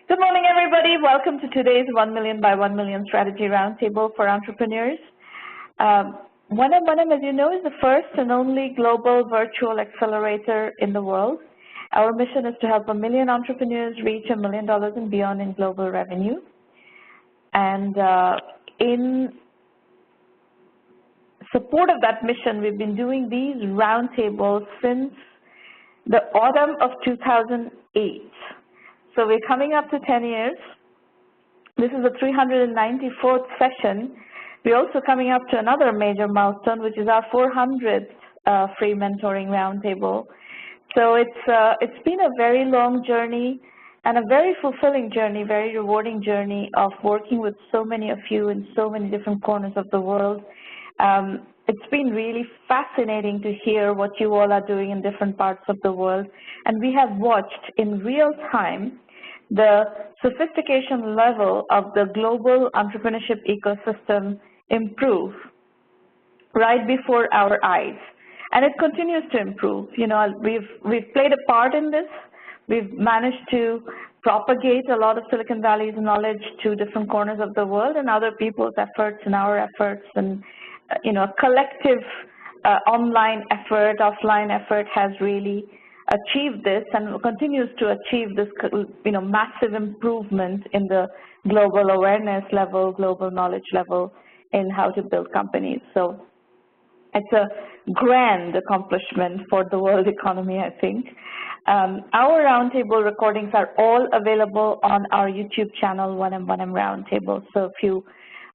Good morning, everybody. Welcome to today's 1Million by 1Million Strategy Roundtable for Entrepreneurs. 1M1M, as you know, is the first and only global virtual accelerator in the world. Our mission is to help 1 million entrepreneurs reach $1 million and beyond in global revenue. And in support of that mission, we've been doing these roundtables since the autumn of 2008. So we're coming up to 10 years. This is the 394th session. We're also coming up to another major milestone, which is our 400th free mentoring roundtable. So it's been a very long journey and a very fulfilling journey, very rewarding journey of working with so many of you in so many different corners of the world. It's been really fascinating to hear what you all are doing in different parts of the world. And we have watched in real time the sophistication level of the global entrepreneurship ecosystem improve right before our eyes. And it continues to improve. You know, we've played a part in this. We've managed to propagate a lot of Silicon Valley's knowledge to different corners of the world, and other people's efforts and our efforts, and you know, a collective online effort, offline effort has really achieved this and continues to achieve this, you know, massive improvement in the global awareness level, global knowledge level in how to build companies. So it's a grand accomplishment for the world economy, I think. Our roundtable recordings are all available on our YouTube channel, 1M1M Roundtable. So if you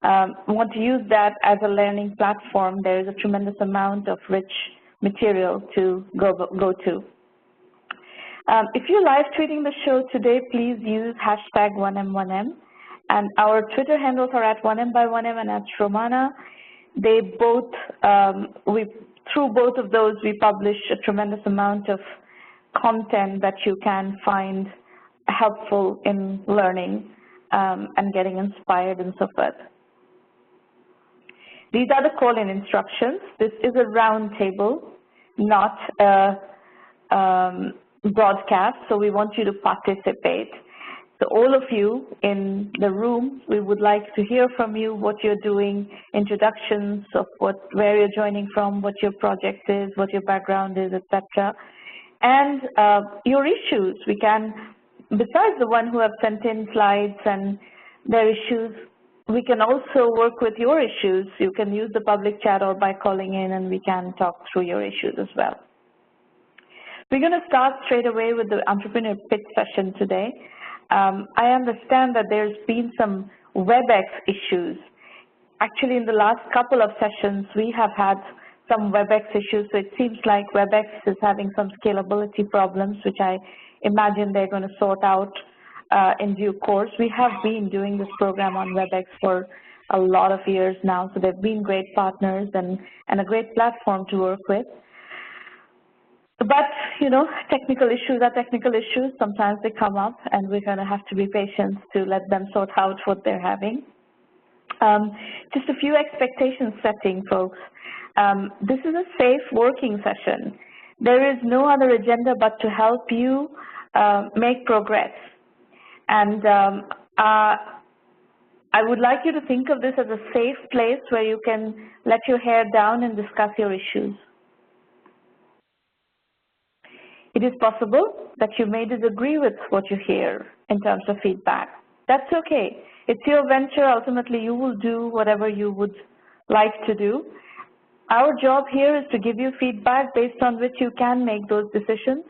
want to use that as a learning platform, there is a tremendous amount of rich material to go to. If you're live tweeting the show today, please use hashtag 1M1M. And our Twitter handles are at 1Mby1M and at Srimanta. They both, through both of those, we publish a tremendous amount of content that you can find helpful in learning and getting inspired and so forth. These are the call-in instructions. This is a roundtable, not a broadcast, so we want you to participate. So all of you in the room, we would like to hear from you what you're doing, introductions of where you're joining from, what your project is, what your background is, etc. And your issues. We can, besides the one who have sent in slides and their issues, we can also work with your issues. You can use the public chat or by calling in, and we can talk through your issues as well. We're going to start straight away with the entrepreneur pitch session today. I understand that there's been some WebEx issues. Actually, in the last couple of sessions, we have had some WebEx issues, so it seems like WebEx is having some scalability problems, which I imagine they're going to sort out in due course. We have been doing this program on WebEx for a lot of years now, so they've been great partners and a great platform to work with. But, you know, technical issues are technical issues. Sometimes they come up, and we're going to have to be patient to let them sort out what they're having. Just a few expectations setting, folks. This is a safe working session. There is no other agenda but to help you make progress. And I would like you to think of this as a safe place where you can let your hair down and discuss your issues. It is possible that you may disagree with what you hear in terms of feedback. That's okay. It's your venture. Ultimately, you will do whatever you would like to do. Our job here is to give you feedback based on which you can make those decisions.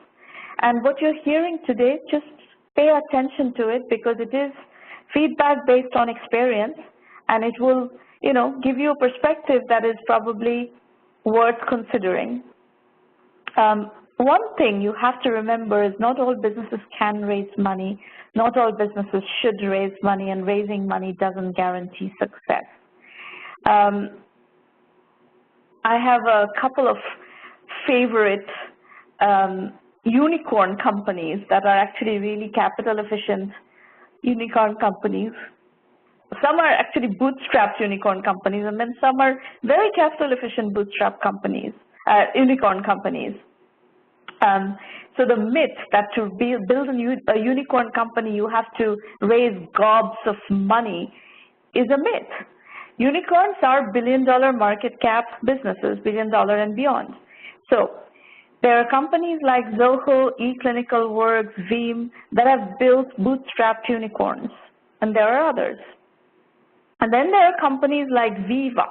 And what you're hearing today, just pay attention to it, because it is feedback based on experience, and it will, you know, give you a perspective that is probably worth considering. One thing you have to remember is not all businesses can raise money. Not all businesses should raise money, and raising money doesn't guarantee success. I have a couple of favorite unicorn companies that are actually really capital efficient unicorn companies. Some are actually bootstrapped unicorn companies, and then some are very capital efficient bootstrap companies, unicorn companies. So the myth that to build a unicorn company, you have to raise gobs of money is a myth. Unicorns are billion-dollar market cap businesses, billion-dollar and beyond. So there are companies like Zoho, eClinicalWorks, Veeam that have built bootstrapped unicorns, and there are others. And then there are companies like Viva.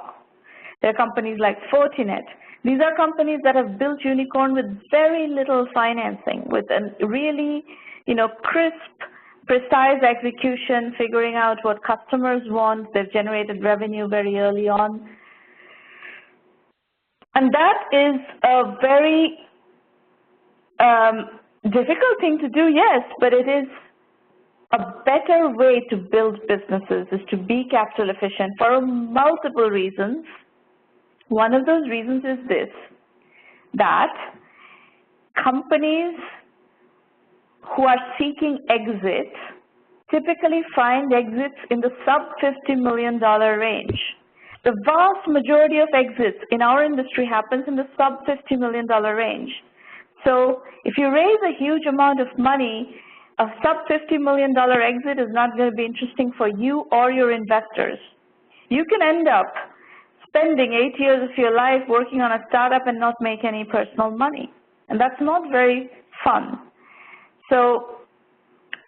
There are companies like Fortinet. These are companies that have built unicorn with very little financing, with a really, crisp, precise execution, figuring out what customers want. They've generated revenue very early on. And that is a very difficult thing to do, yes, but it is a better way to build businesses, is to be capital efficient for multiple reasons. One of those reasons is this, that companies who are seeking exit typically find exits in the sub-$50 million range. The vast majority of exits in our industry happens in the sub-$50 million range. So if you raise a huge amount of money, a sub-$50 million exit is not going to be interesting for you or your investors. You can end up spending 8 years of your life working on a startup and not make any personal money. And that's not very fun. So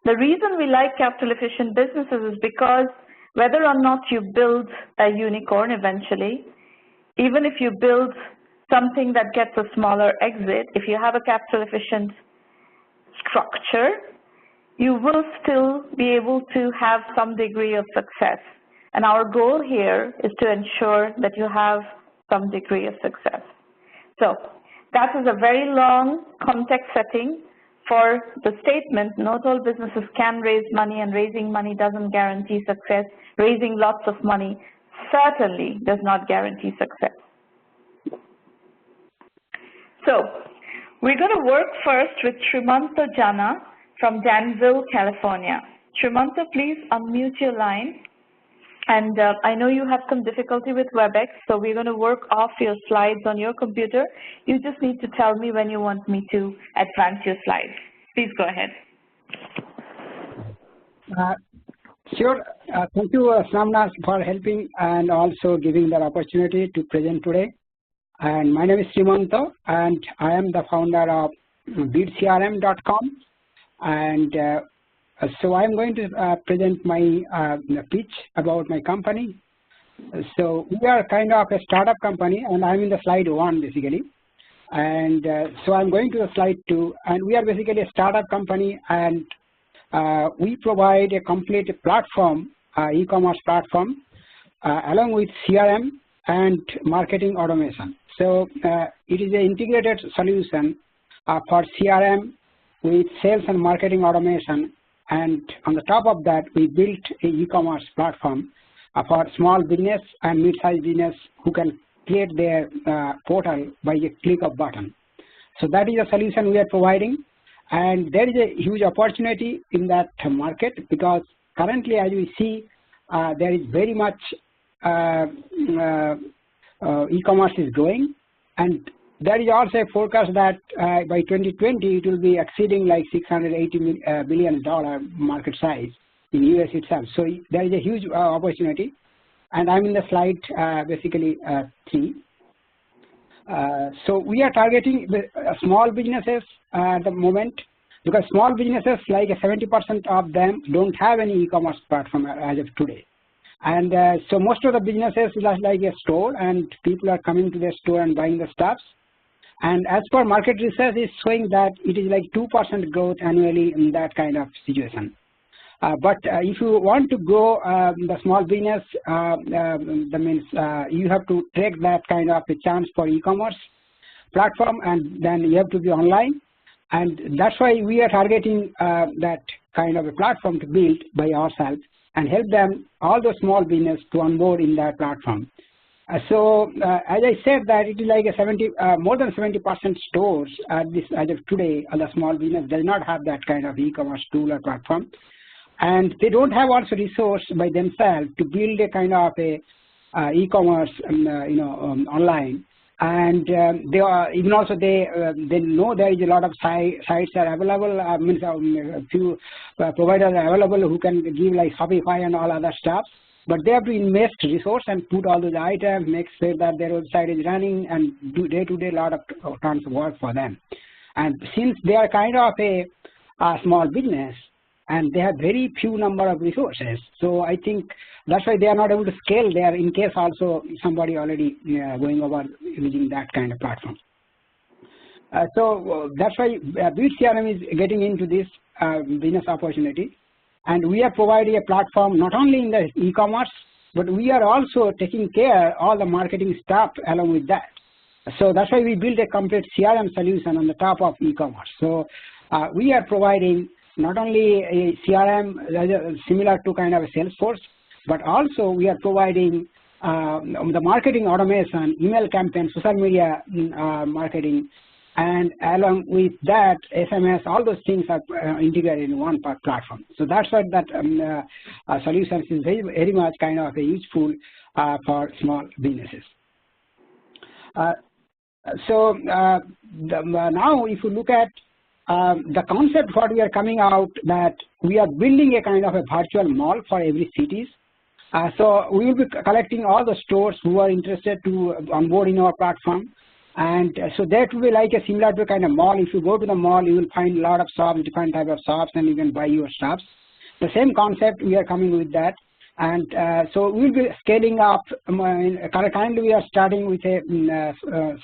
the reason we like capital efficient businesses is because whether or not you build a unicorn eventually, even if you build something that gets a smaller exit, if you have a capital efficient structure, you will still be able to have some degree of success. And our goal here is to ensure that you have some degree of success. So that is a very long context setting for the statement, not all businesses can raise money, and raising money doesn't guarantee success. Raising lots of money certainly does not guarantee success. So we're going to work first with Srimanta Jana from Danville, California. Srimanta, please unmute your line. And I know you have some difficulty with WebEx, so we're going to work off your slides on your computer. You just need to tell me when you want me to advance your slides. Please go ahead. Sure. Thank you, Samna, for helping and also giving the opportunity to present today. And my name is Srimanta, and I am the founder of BidCRM.com. And so I'm going to present my pitch about my company. So we are kind of a startup company, and I'm in the slide 1 basically. And so I'm going to the slide 2, and we are basically a startup company, and we provide a complete platform, e-commerce platform, along with CRM and marketing automation. So it is an integrated solution for CRM with sales and marketing automation. And on the top of that, we built a e-commerce platform for small business and mid-sized business who can create their portal by a click of button. So that is a solution we are providing. And there is a huge opportunity in that market, because currently, as we see, there is very much e-commerce is growing. And there is also a forecast that by 2020, it will be exceeding like $680 billion market size in US itself. So there is a huge opportunity. And I'm in the slide basically 3. So we are targeting small businesses at the moment, because small businesses, like 70% of them don't have any e-commerce platform as of today. And so most of the businesses are like a store, and people are coming to the store and buying the stuffs. And as per market research, is showing that it is like 2% growth annually in that kind of situation. But if you want to grow the small business, that means you have to take that kind of a chance for e-commerce platform, and then you have to be online. And that's why we are targeting that kind of a platform to build by ourselves and help them, all the small business, to onboard in that platform. So as I said, that it is like a more than 70% stores as of today, the small business does not have that kind of e-commerce tool or platform. And they don't have also resource by themselves to build a kind of a e-commerce online. And they are even also they know there is a lot of sites are available. Means a few providers are available who can give like Shopify and all other stuff. But they have to invest resource and put all those items, make sure that their website is running, and do day-to-day lot of tons of work for them. And since they are kind of a small business, and they have very few number of resources, so I think that's why they are not able to scale there in case also somebody already going over using that kind of platform. So that's why BidCRM is getting into this business opportunity. And we are providing a platform not only in the e-commerce, but we are also taking care all the marketing stuff along with that. So that's why we built a complete CRM solution on the top of e-commerce. So we are providing not only a CRM similar to kind of a Salesforce, but also we are providing the marketing automation, email campaign, social media marketing, and along with that, SMS, all those things are integrated in one platform. So that's what that solution is very much kind of a useful for small businesses. So now if you look at the concept what we are coming out, that we are building a kind of a virtual mall for every cities. So we will be collecting all the stores who are interested to onboard in our platform. And so that will be like a similar to a kind of mall. If you go to the mall, you will find a lot of shops, different type of shops, and you can buy your shops. The same concept, we are coming with that. And so we will be scaling up. Currently, we are starting with a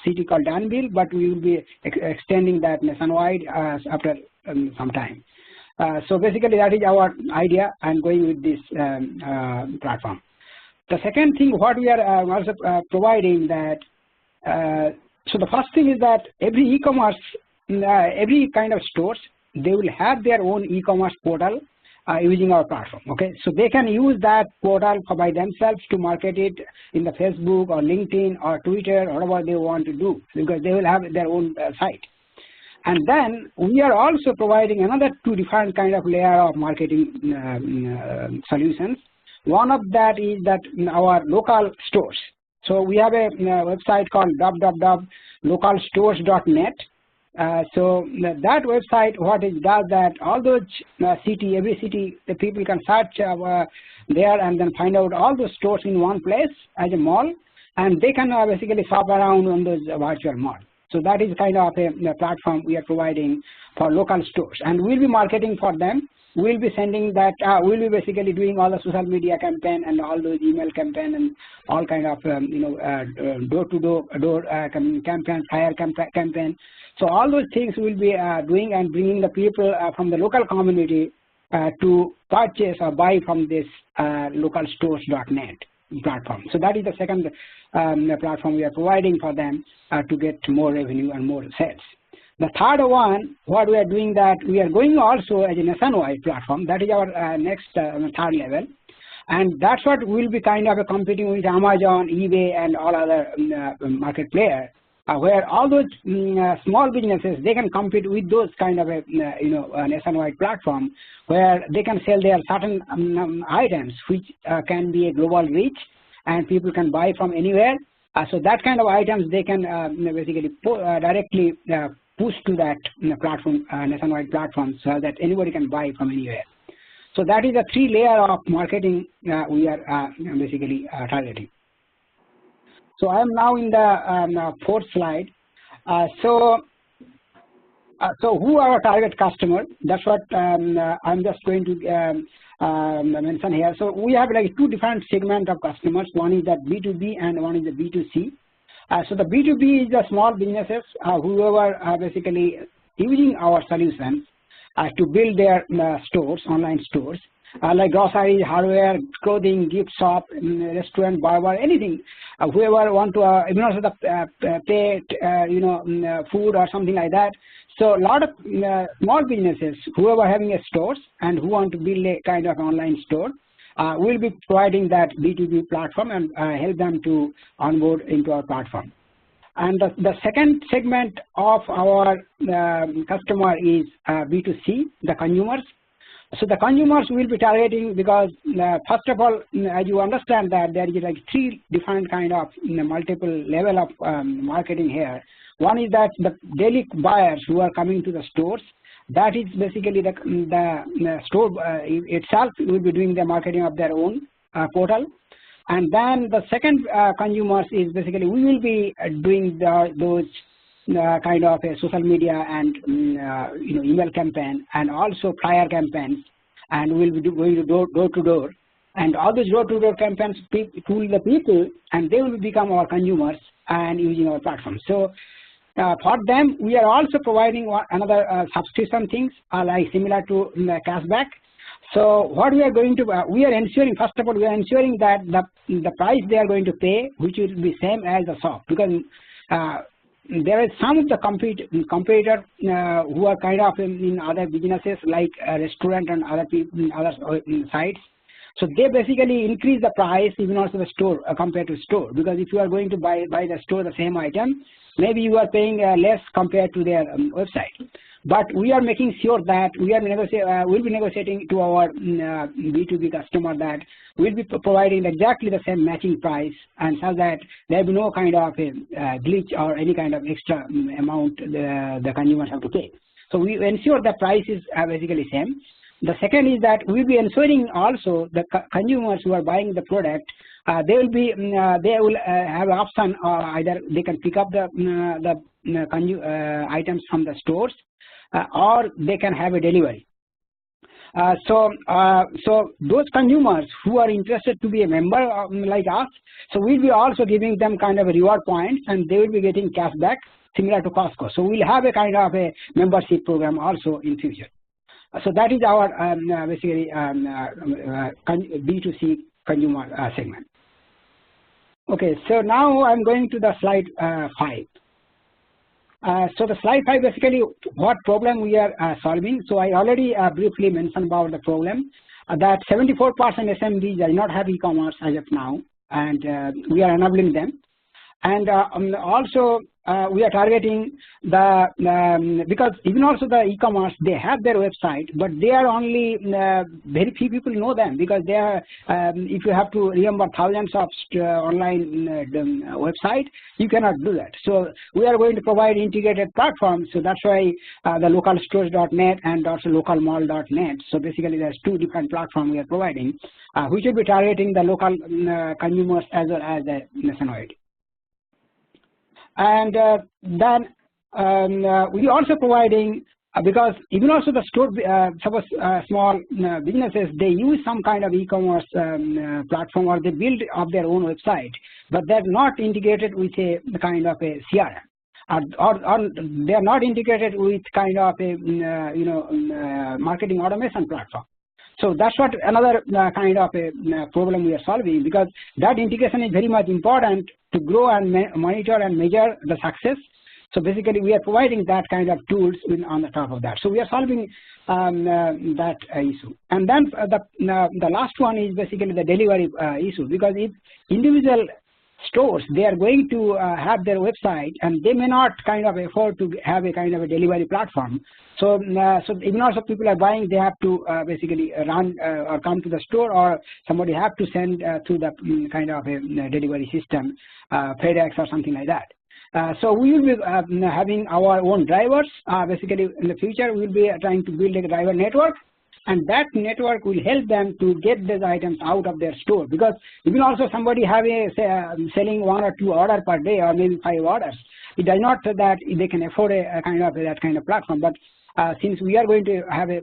city called Danville, but we will be extending that nationwide after some time. So basically, that is our idea and going with this platform. The second thing, what we are also providing that, so the first thing is that every e-commerce, every kind of stores, they will have their own e-commerce portal using our platform. Okay, so they can use that portal by themselves to market it in the Facebook or LinkedIn or Twitter or whatever they want to do, because they will have their own site. And then we are also providing another two different kind of layer of marketing solutions. One of that is that our local stores. So we have a website called www.localstores.net. So that website, what it does that all those every city, the people can search there and then find out all those stores in one place as a mall, and they can basically shop around on those virtual malls. So that is kind of a platform we are providing for local stores, and we'll be marketing for them. We'll be sending that, we'll be basically doing all the social media campaign and all those email campaign and all kind of, door-to-door campaign, flyer campaign. So all those things we'll be doing and bringing the people from the local community to purchase or buy from this localstores.net platform. So that is the second platform we are providing for them to get more revenue and more sales. The third one, what we are doing that we are going also as a nationwide platform. That is our next third level, and that's what will be kind of competing with Amazon, eBay, and all other market players, where all those small businesses, they can compete with those kind of a nationwide platform, where they can sell their certain items which can be a global reach, and people can buy from anywhere. So that kind of items they can basically directly push to that platform, nationwide platform, so that anybody can buy from anywhere. So that is a three layer of marketing we are basically targeting. So I am now in the fourth slide. So who are our target customer? That's what I'm just going to mention here. So we have like two different segments of customers. One is that B2B and one is the B2C. So the B2B is the small businesses whoever are basically using our solutions to build their stores, online stores, like grocery, hardware, clothing, gift shop, restaurant, barber, anything. Whoever want to, even also the pet, food or something like that. So a lot of small businesses, whoever having a stores and who want to build a kind of online store, we'll be providing that B2B platform and help them to onboard into our platform. And the second segment of our customer is B2C, the consumers, So the consumers will be targeting because first of all, as you understand that there is like 3 different kind of multiple level of marketing here. One is that the daily buyers who are coming to the stores, that is basically the store itself will be doing the marketing of their own portal. And then the second consumers is basically we will be doing those kind of a social media and email campaign and also flyer campaigns, and we'll be going to door to door, and all those door to door campaigns fool the people, and they will become our consumers and using our platform. So for them, we are also providing another subscription things like similar to cashback. So what we are going to, we are ensuring, first of all, we are ensuring that the price they are going to pay, which will be same as the shop, because there is some of the competitor who are kind of in other businesses like a restaurant and other people, other sites. So they basically increase the price even also the store compared to store, because if you are going to buy the store the same item, maybe you are paying less compared to their website. But we are making sure that we are we'll be negotiating to our B2B customer that we'll be providing exactly the same matching price, and so that there will be no kind of a glitch or any kind of extra amount the consumers have to pay. So we ensure the price is basically same. The second is that we'll be ensuring also the consumers who are buying the product, they will have an option, either they can pick up the items from the stores, or they can have a delivery. So those consumers who are interested to be a member like us, so we'll be also giving them kind of a reward points, and they will be getting cashback similar to Costco. So we'll have a kind of a membership program also in future. So that is our basically B2C consumer segment. Okay, so now I'm going to the slide 5. So the slide 5 basically what problem we are solving. So I already briefly mentioned about the problem that 74% SMBs does not have e-commerce as of now, and we are enabling them. And also we are targeting because even also the e-commerce, they have their website, but they are only very few people know them, because they are if you have to remember thousands of online website, you cannot do that. So we are going to provide integrated platforms. So that's why the localstores.net and also localmall.net. So basically there's 2 different platforms we are providing, which will be targeting the local consumers as well as the nationwide. And then we also providing, because even also the store, suppose small businesses, they use some kind of e-commerce platform, or they build up their own website, but they're not integrated with a kind of a CRM, or they are not integrated with kind of a marketing automation platform. So that's what another kind of a problem we are solving, because that integration is very much important to grow and monitor and measure the success. So basically we are providing that kind of tools on the top of that. So we are solving that issue. And then the last one is basically the delivery issue, because if individual stores, they are going to have their website, and they may not kind of afford to have a kind of a delivery platform. So even also people are buying, they have to basically run or come to the store, or somebody have to send to the kind of a delivery system, FedEx or something like that. So we will be having our own drivers. Basically in the future we will be trying to build a driver network, and that network will help them to get those items out of their store, because even also somebody have selling 1 or 2 orders per day, or maybe 5 orders, it does not that they can afford a kind of that kind of platform. But since we are going to have a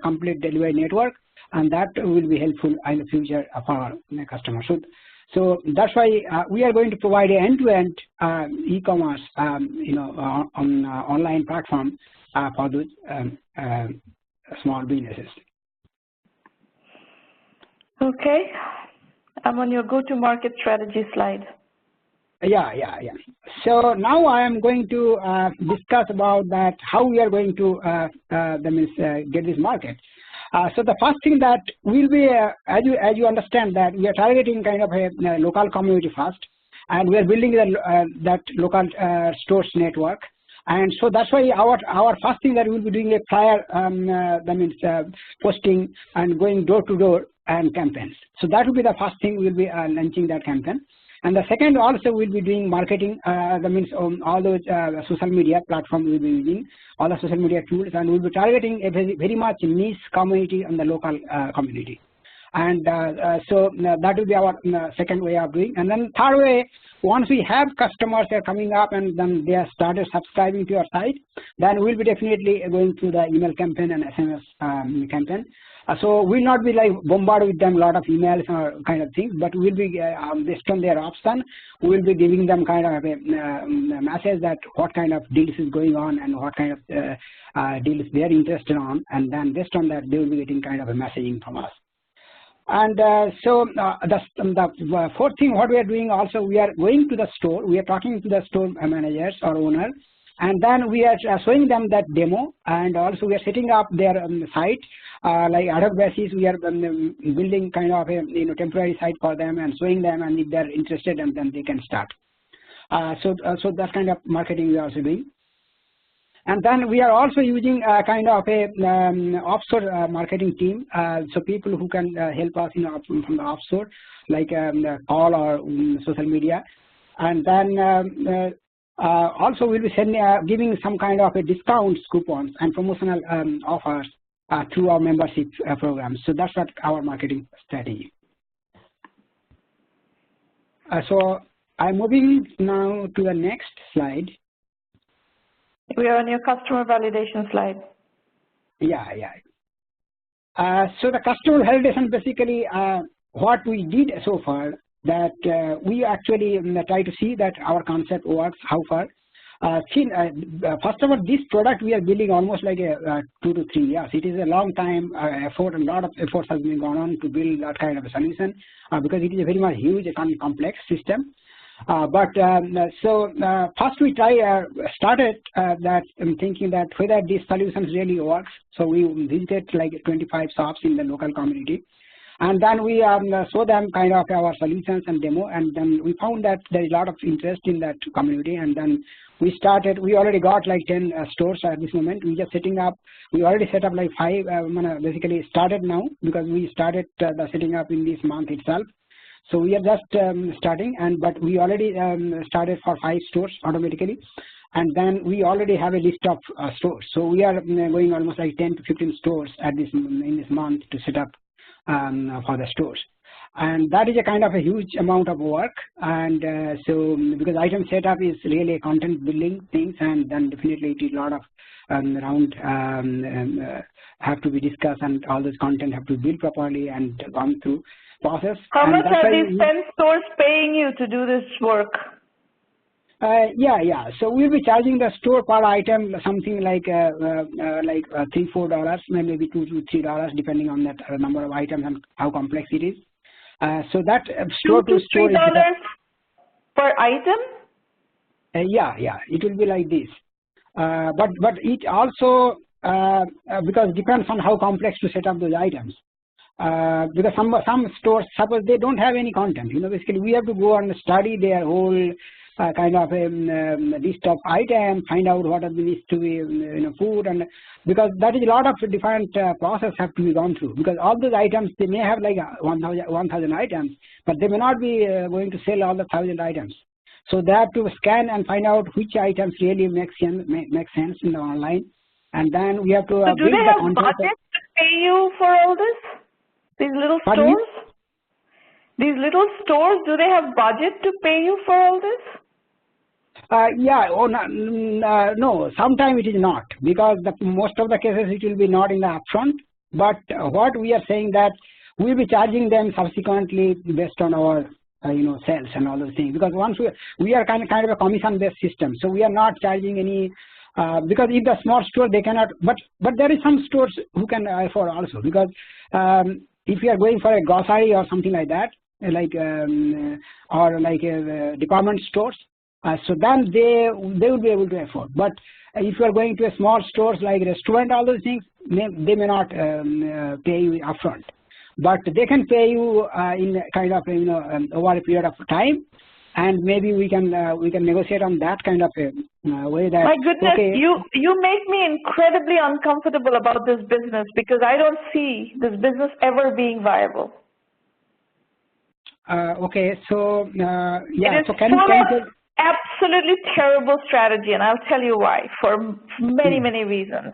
complete delivery network, and that will be helpful in the future for our customers. So that's why we are going to provide an end-to-end e-commerce on online platform for those small businesses. Okay, I'm on your go-to-market strategy slide. Yeah. So now I am going to discuss about that, how we are going to get this market. So the first thing that will be, as you understand, that we are targeting kind of a local community first, and we are building that local stores network. And so that's why our first thing that we'll be doing a prior, that means posting and going door to door and campaigns. So that will be the first thing we'll be launching that campaign. And the second also we'll be doing marketing, that means all those social media platforms we'll be using, all the social media tools, and we'll be targeting a very much niche community and the local community. And so that will be our second way of doing. And then third way, once we have customers that are coming up and then they have started subscribing to our site, then we'll be definitely going through the email campaign and SMS campaign. So we'll not be like bombarded with them a lot of emails or kind of things, but we'll be based on their option, we'll be giving them kind of a message that what kind of deals is going on and what kind of deals they are interested on, and then based on that they will be getting kind of a messaging from us. And so the fourth thing what we are doing also, we are going to the store, we are talking to the store managers or owner, and then we are showing them that demo, and also we are setting up their site, like ad hoc basis we are building kind of a temporary site for them and showing them, and if they are interested, and then they can start. So that kind of marketing we are also doing. And then we are also using kind of a offshore marketing team, so people who can help us from the offshore, like call or social media. And then also we'll be giving some kind of a discounts, coupons, and promotional offers through our membership program. So that's what our marketing strategy. So I'm moving now to the next slide. We are on your customer validation slide. Yeah. So the customer validation, basically what we did so far, that we actually try to see that our concept works, how far. First of all, this product we are building almost like 2 to 3 years. It is a long time effort, and a lot of efforts has been gone on to build that kind of a solution because it is a very much huge and complex system. First we started that thinking that whether these solutions really works. So we visited like 25 shops in the local community, and then we show them kind of our solutions and demo, and then we found that there is a lot of interest in that community, and then we already got like 10 stores at this moment. We just setting up, we already set up like 5, basically started now because we started the setting up in this month itself. So we are just starting, but we already started for 5 stores automatically, and then we already have a list of stores. So we are going almost like 10 to 15 stores in this month to set up for the stores, and that is a kind of a huge amount of work. And so because item setup is really a content building things, and then definitely it is a lot of around have to be discussed, and all this content have to be built properly and gone through process. How much are these 10 stores paying you to do this work? Yeah. So we'll be charging the store per item something like $3-4, maybe $2 to $3, depending on that number of items and how complex it is. So that store to store is $2 to $3 per item. Yeah, it will be like this. But it also because it depends on how complex to set up those items. Because some stores, suppose they don't have any content, basically we have to go and study their whole kind of list of items, find out what are the needs to be food, and because that is a lot of different process have to be gone through, because all those items, they may have like 1,000 items, but they may not be going to sell all the 1,000 items. So they have to scan and find out which items really make sense in the online, and then we have to so do they have budget to pay you for all this? These little stores? These little stores, do they have budget to pay you for all this? No, sometimes it is not, because most of the cases it will be not in the upfront. But what we are saying that we will be charging them subsequently based on our sales and all those things, because once we are kind of a commission-based system, so we are not charging any. Because if the small store they cannot, but there is some stores who can afford also, because if you are going for a grocery or something like that, like or like department stores, so then they will be able to afford. But if you are going to a small stores like restaurant, all those things, they may not pay you upfront, but they can pay you in kind of over a period of time. and maybe we can negotiate on that kind of a way that. My goodness, okay, you make me incredibly uncomfortable about this business because I don't see this business ever being viable. Okay, so yeah, it is so can you absolutely terrible strategy, and I'll tell you why, for many reasons.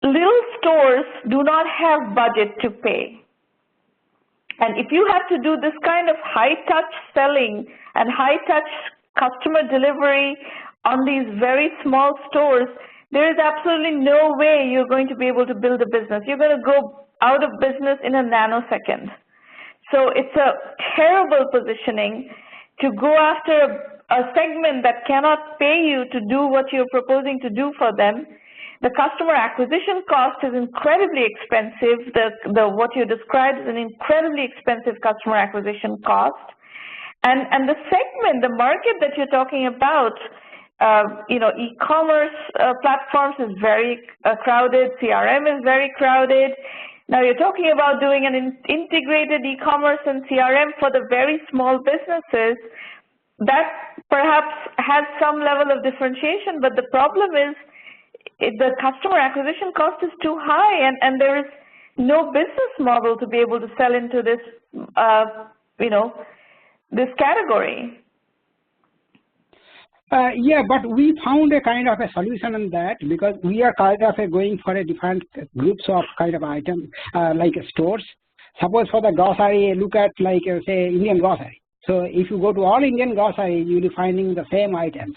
Little stores do not have budget to pay. And if you have to do this kind of high-touch selling and high-touch customer delivery on these very small stores, there is absolutely no way you're going to be able to build a business. You're going to go out of business in a nanosecond. So it's a terrible positioning to go after a segment that cannot pay you to do what you're proposing to do for them. The customer acquisition cost is incredibly expensive. What you described is an incredibly expensive customer acquisition cost. And the segment, the market that you're talking about, e-commerce platforms is very crowded, CRM is very crowded. Now you're talking about doing an integrated e-commerce and CRM for the very small businesses. That perhaps has some level of differentiation, but the problem is the customer acquisition cost is too high, and there is no business model to be able to sell into this, this category. Yeah, but we found a kind of a solution on that because we are kind of going for a different groups of kind of items like stores. Suppose for the grocery, look at like say Indian grocery. So if you go to all Indian grocery, you'll be finding the same items.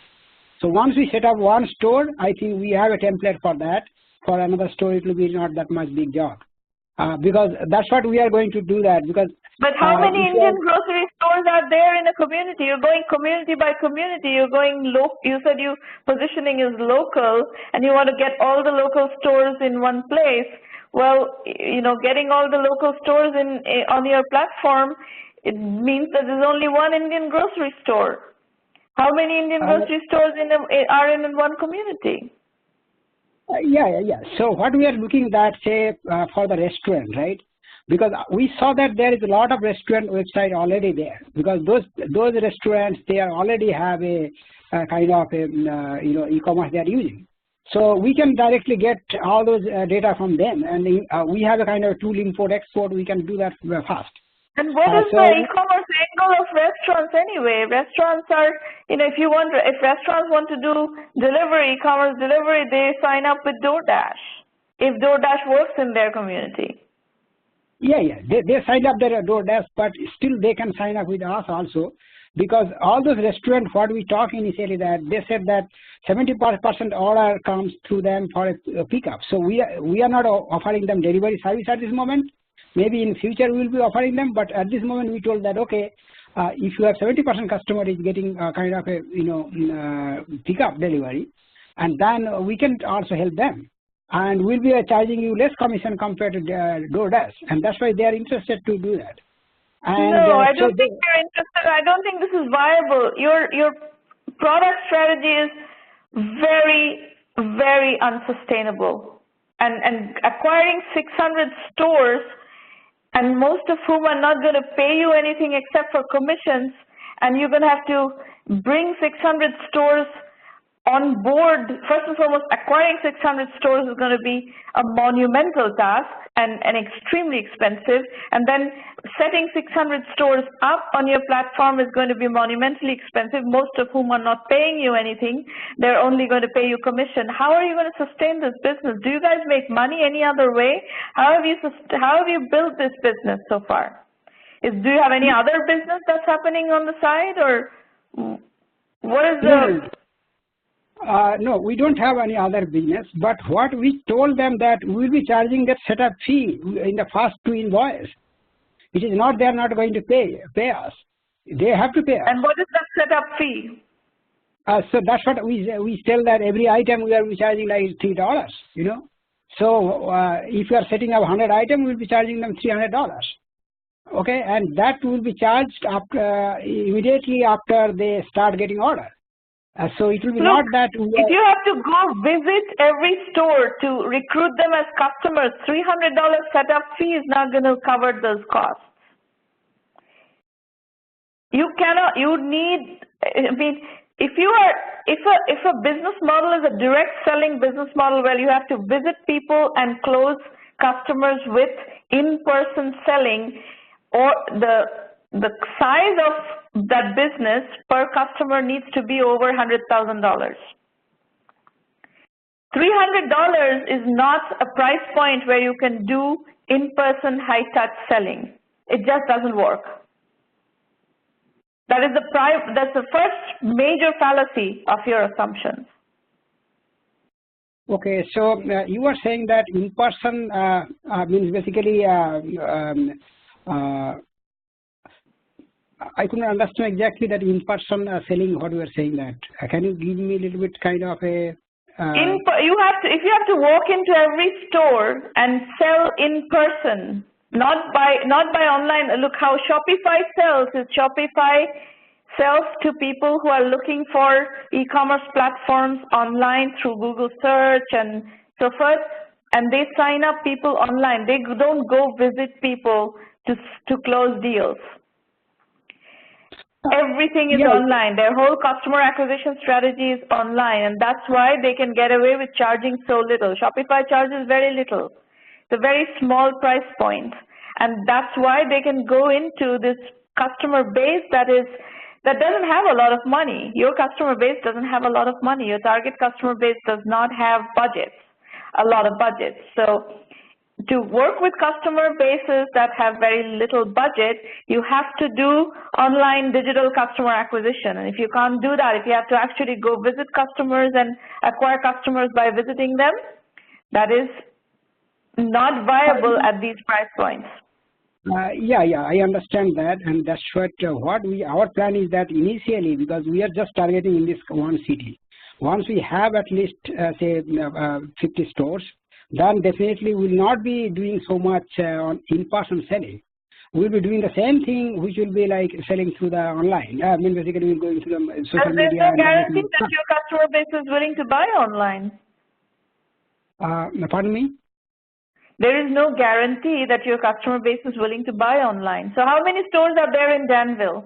So once we set up one store, I think we have a template for that. For another store, it will be not that much big job because that's what we are going to do that because. But how many Indian grocery stores are there in a community? You're going community by community. You're going local. You said your positioning is local, and you want to get all the local stores in one place. Well, getting all the local stores on your platform, it means that there's only one Indian grocery store. How many Indian grocery stores are in one community? Yeah. So what we are looking at, say, for the restaurant, right? Because we saw that there is a lot of restaurant website already there. Because those restaurants, they already have a kind of e-commerce they are using. So we can directly get all those data from them, and we have a kind of tool import export. We can do that fast. And what is the e-commerce angle of restaurants anyway? Restaurants are, if restaurants want to do delivery, e-commerce delivery, they sign up with DoorDash, if DoorDash works in their community. Yeah. They sign up their DoorDash, but still they can sign up with us also, because all those restaurants, what we talked initially, that they said that 70% order comes through them for a pickup. So we are not offering them delivery service at this moment. Maybe in future we will be offering them, but at this moment we told that okay, if you have 70% customer is getting kind of a pickup delivery, and then we can also help them, and we'll be charging you less commission compared to DoorDash, and that's why they are interested to do that. And, no, I don't think they're interested. I don't think this is viable. Your product strategy is very unsustainable, and acquiring 600 stores, and most of whom are not going to pay you anything except for commissions, and you're going to have to bring 600 stores on board. First and foremost, acquiring 600 stores is going to be a monumental task and extremely expensive, and then setting 600 stores up on your platform is going to be monumentally expensive, most of whom are not paying you anything. They're only going to pay you commission. How are you going to sustain this business? Do you guys make money any other way? How have you built this business so far? Do you have any other business that's happening on the side, or what is the... No, we don't have any other business, but what we told them that we'll be charging that setup fee in the first 2 invoice. It is not they're not going to pay us. They have to pay us. And what is the setup fee? So that's what we tell that every item we are charging like $3, So if you are setting up 100 items, we'll be charging them $300. Okay, and that will be charged immediately after they start getting order. So it will be not that if you have to go visit every store to recruit them as customers, $300 setup fee is not going to cover those costs. You cannot, you need, I mean, if a business model is a direct selling business model where you have to visit people and close customers with in-person selling, or the size of that business per customer needs to be over $100,000. $300 is not a price point where you can do in-person high-touch selling. It just doesn't work. That's the first major fallacy of your assumptions. Okay, so you are saying that in-person means basically, I couldn't understand exactly that in-person selling, what you are saying that. Can you give me a little bit kind of a... if you have to walk into every store and sell in person, not by online. Look how Shopify sells. Shopify sells to people who are looking for e-commerce platforms online through Google search and so forth, and they sign up people online. They don't go visit people to close deals. Everything is online. Their whole customer acquisition strategy is online, and that's why they can get away with charging so little. Shopify charges very little. It's a very small price point, and that's why they can go into this customer base that doesn't have a lot of money. Your customer base doesn't have a lot of money. Your target customer base does not have budgets, a lot of budgets. So to work with customer bases that have very little budget, you have to do online digital customer acquisition. And if you can't do that, if you have to actually go visit customers and acquire customers by visiting them, that is not viable at these price points. Yeah, I understand that, and that's what our plan is that initially, because we are just targeting in this one city. Once we have at least say 50 stores, then definitely we will not be doing so much on in-person selling. We'll be doing the same thing, which will be like selling through the online. I mean, basically we're going through the social media. There's no guarantee that your customer base is willing to buy online. Pardon me? There is no guarantee that your customer base is willing to buy online. So how many stores are there in Danville?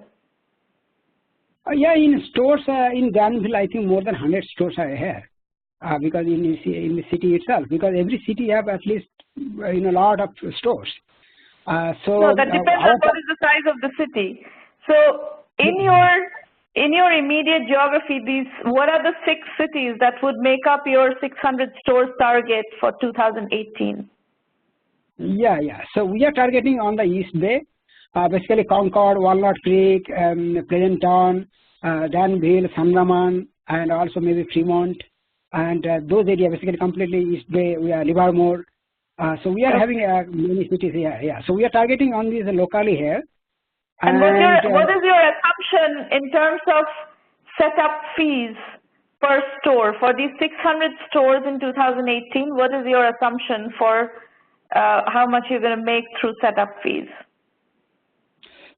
Yeah, in stores in Danville, I think more than 100 stores are here. Because in the city itself, because every city have at least a lot of stores. So that depends on what is the size of the city. So in your immediate geography, what are the 6 cities that would make up your 600 stores target for 2018? Yeah. So we are targeting on the East Bay, basically Concord, Walnut Creek, Pleasanton, Danville, San Ramon, and also maybe Fremont. And those areas, basically completely East Bay, we are Livermore. So we are having many cities here. Yeah. So we are targeting on these locally here. And what is your assumption in terms of setup fees per store for these 600 stores in 2018? What is your assumption for how much you're going to make through setup fees?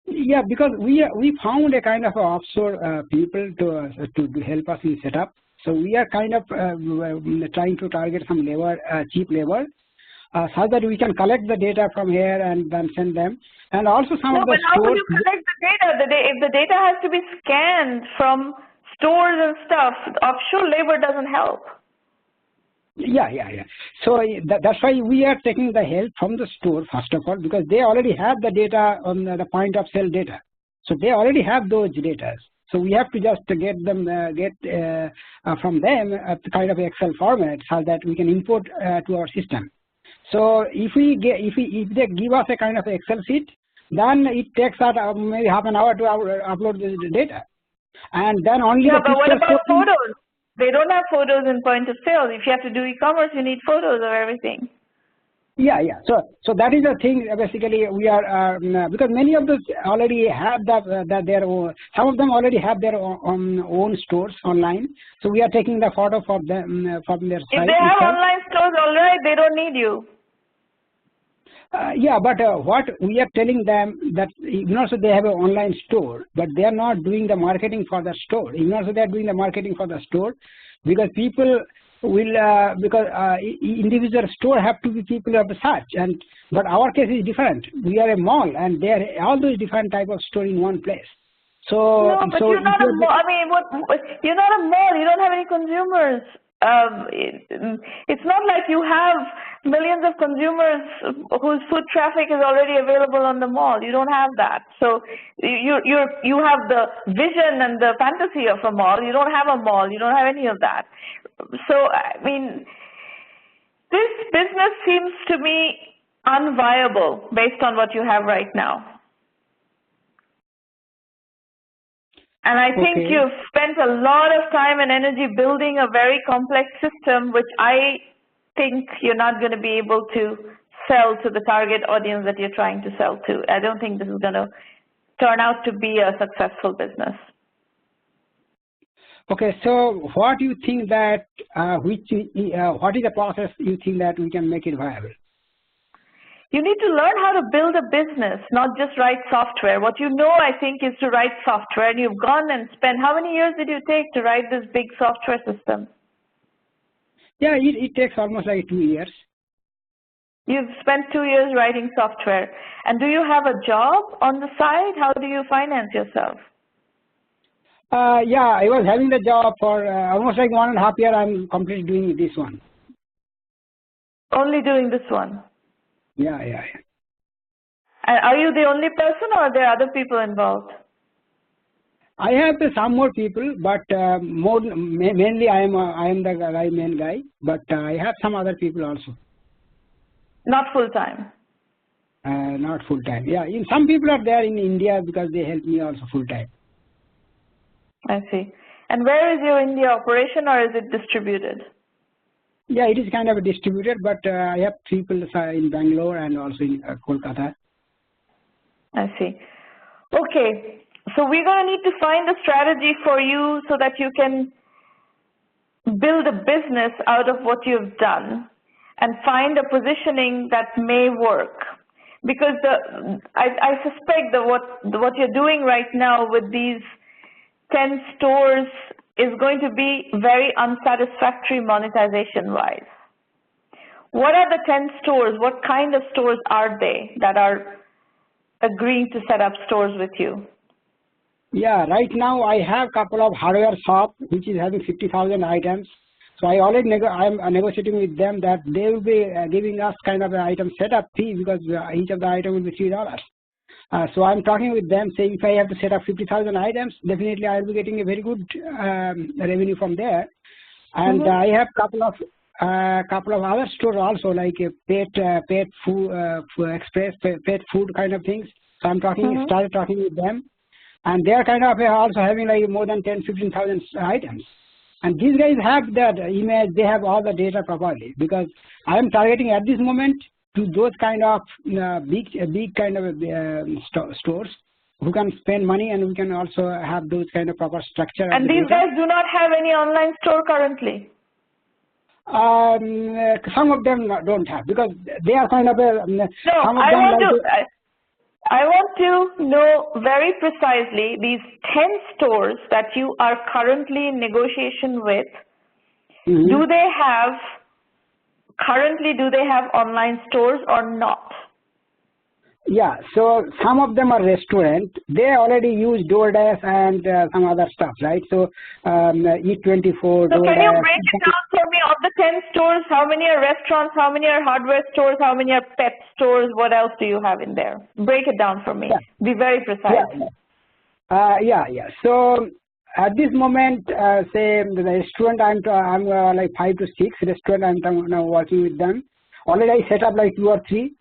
Yeah, because we found a kind of offshore people to help us in setup. So we are kind of trying to target some labor, cheap labor, so that we can collect the data from here and then send them. And also some of the stores. How will you collect the data? If the data has to be scanned from stores and stuff, offshore labor doesn't help. Yeah. So that's why we are taking the help from the store first of all, because they already have the data on the point of sale data. So they already have those data. So we have to just get them from them a kind of Excel format so that we can import to our system. So if they give us a kind of Excel sheet, then it takes out maybe half an hour to upload the data, and then only. Yeah, but what about photos? They don't have photos in point of sale. If you have to do e-commerce, you need photos of everything. Yeah. So that is the thing. Basically, we are because many of those already have their own. Some of them already have their own stores online. So we are taking the photo from them from their site. If they have online stores already, they don't need you. Yeah, but what we are telling them that even also they have an online store, but they are not doing the marketing for the store. Even also they are doing the marketing for the store, because people will individual store have to be people of such, but our case is different. We are a mall, and there are all those different type of store in one place. So, no, but you're not a mall. I mean, you're not a mall. You don't have any consumers. It's not like you have millions of consumers whose foot traffic is already available on the mall. You don't have that. So you have the vision and the fantasy of a mall. You don't have a mall. You don't have any of that. So I mean, this business seems to me unviable based on what you have right now. And I think you've spent a lot of time and energy building a very complex system, which I think you're not going to be able to sell to the target audience that you're trying to sell to. I don't think this is going to turn out to be a successful business. Okay, so what do you think that, what is the process you think that we can make it viable? You need to learn how to build a business, not just write software. What you know, I think, is to write software, and you've gone and spent, how many years did you take to write this big software system? Yeah, it takes almost like 2 years. You've spent 2 years writing software. And do you have a job on the side? How do you finance yourself? Yeah, I was having the job for almost like 1.5 years. I'm completely doing this one. Only doing this one? Yeah. And are you the only person, or are there other people involved? I have some more people, but mainly I am the main guy. But I have some other people also. Not full time. Not full time. Yeah, some people are there in India because they help me also full time. I see. And where is your India operation, or is it distributed? Yeah, it is kind of distributed, but I have people in Bangalore and also in Kolkata. I see. Okay, so we're going to need to find a strategy for you so that you can build a business out of what you've done and find a positioning that may work. Because I suspect that what you're doing right now with these 10 stores is going to be very unsatisfactory monetization-wise. What are the 10 stores? What kind of stores are they that are agreeing to set up stores with you? Yeah, right now I have a couple of hardware shop which is having 50,000 items. So I already I'm negotiating with them that they will be giving us kind of an item setup fee because each of the item will be $3. So I'm talking with them, saying if I have to set up 50,000 items, definitely I'll be getting a very good revenue from there. And I have couple of other stores also, like pet food, express pet food kind of things. So I'm started talking with them, and they are kind of also having like more than 10-15,000 items. And these guys have that image, they have all the data properly, because I am targeting at this moment to those kind of big kind of stores who can spend money, and we can also have those kind of proper structure. And these guys do not have any online store currently? Some of them don't have, because they are kind of I want to know very precisely these 10 stores that you are currently in negotiation with. Do they have online stores or not? Yeah, so some of them are restaurant. They already use DoorDash and some other stuff, right? So Eat24, So DoorDash. Can you break it down for me? Of the 10 stores, how many are restaurants, how many are hardware stores, how many are pet stores? What else do you have in there? Break it down for me. Yeah. Be very precise. Yeah. So at this moment, say the restaurant, I'm like 5 to 6 restaurant. I'm now working with them. Already I set up like 2 or 3.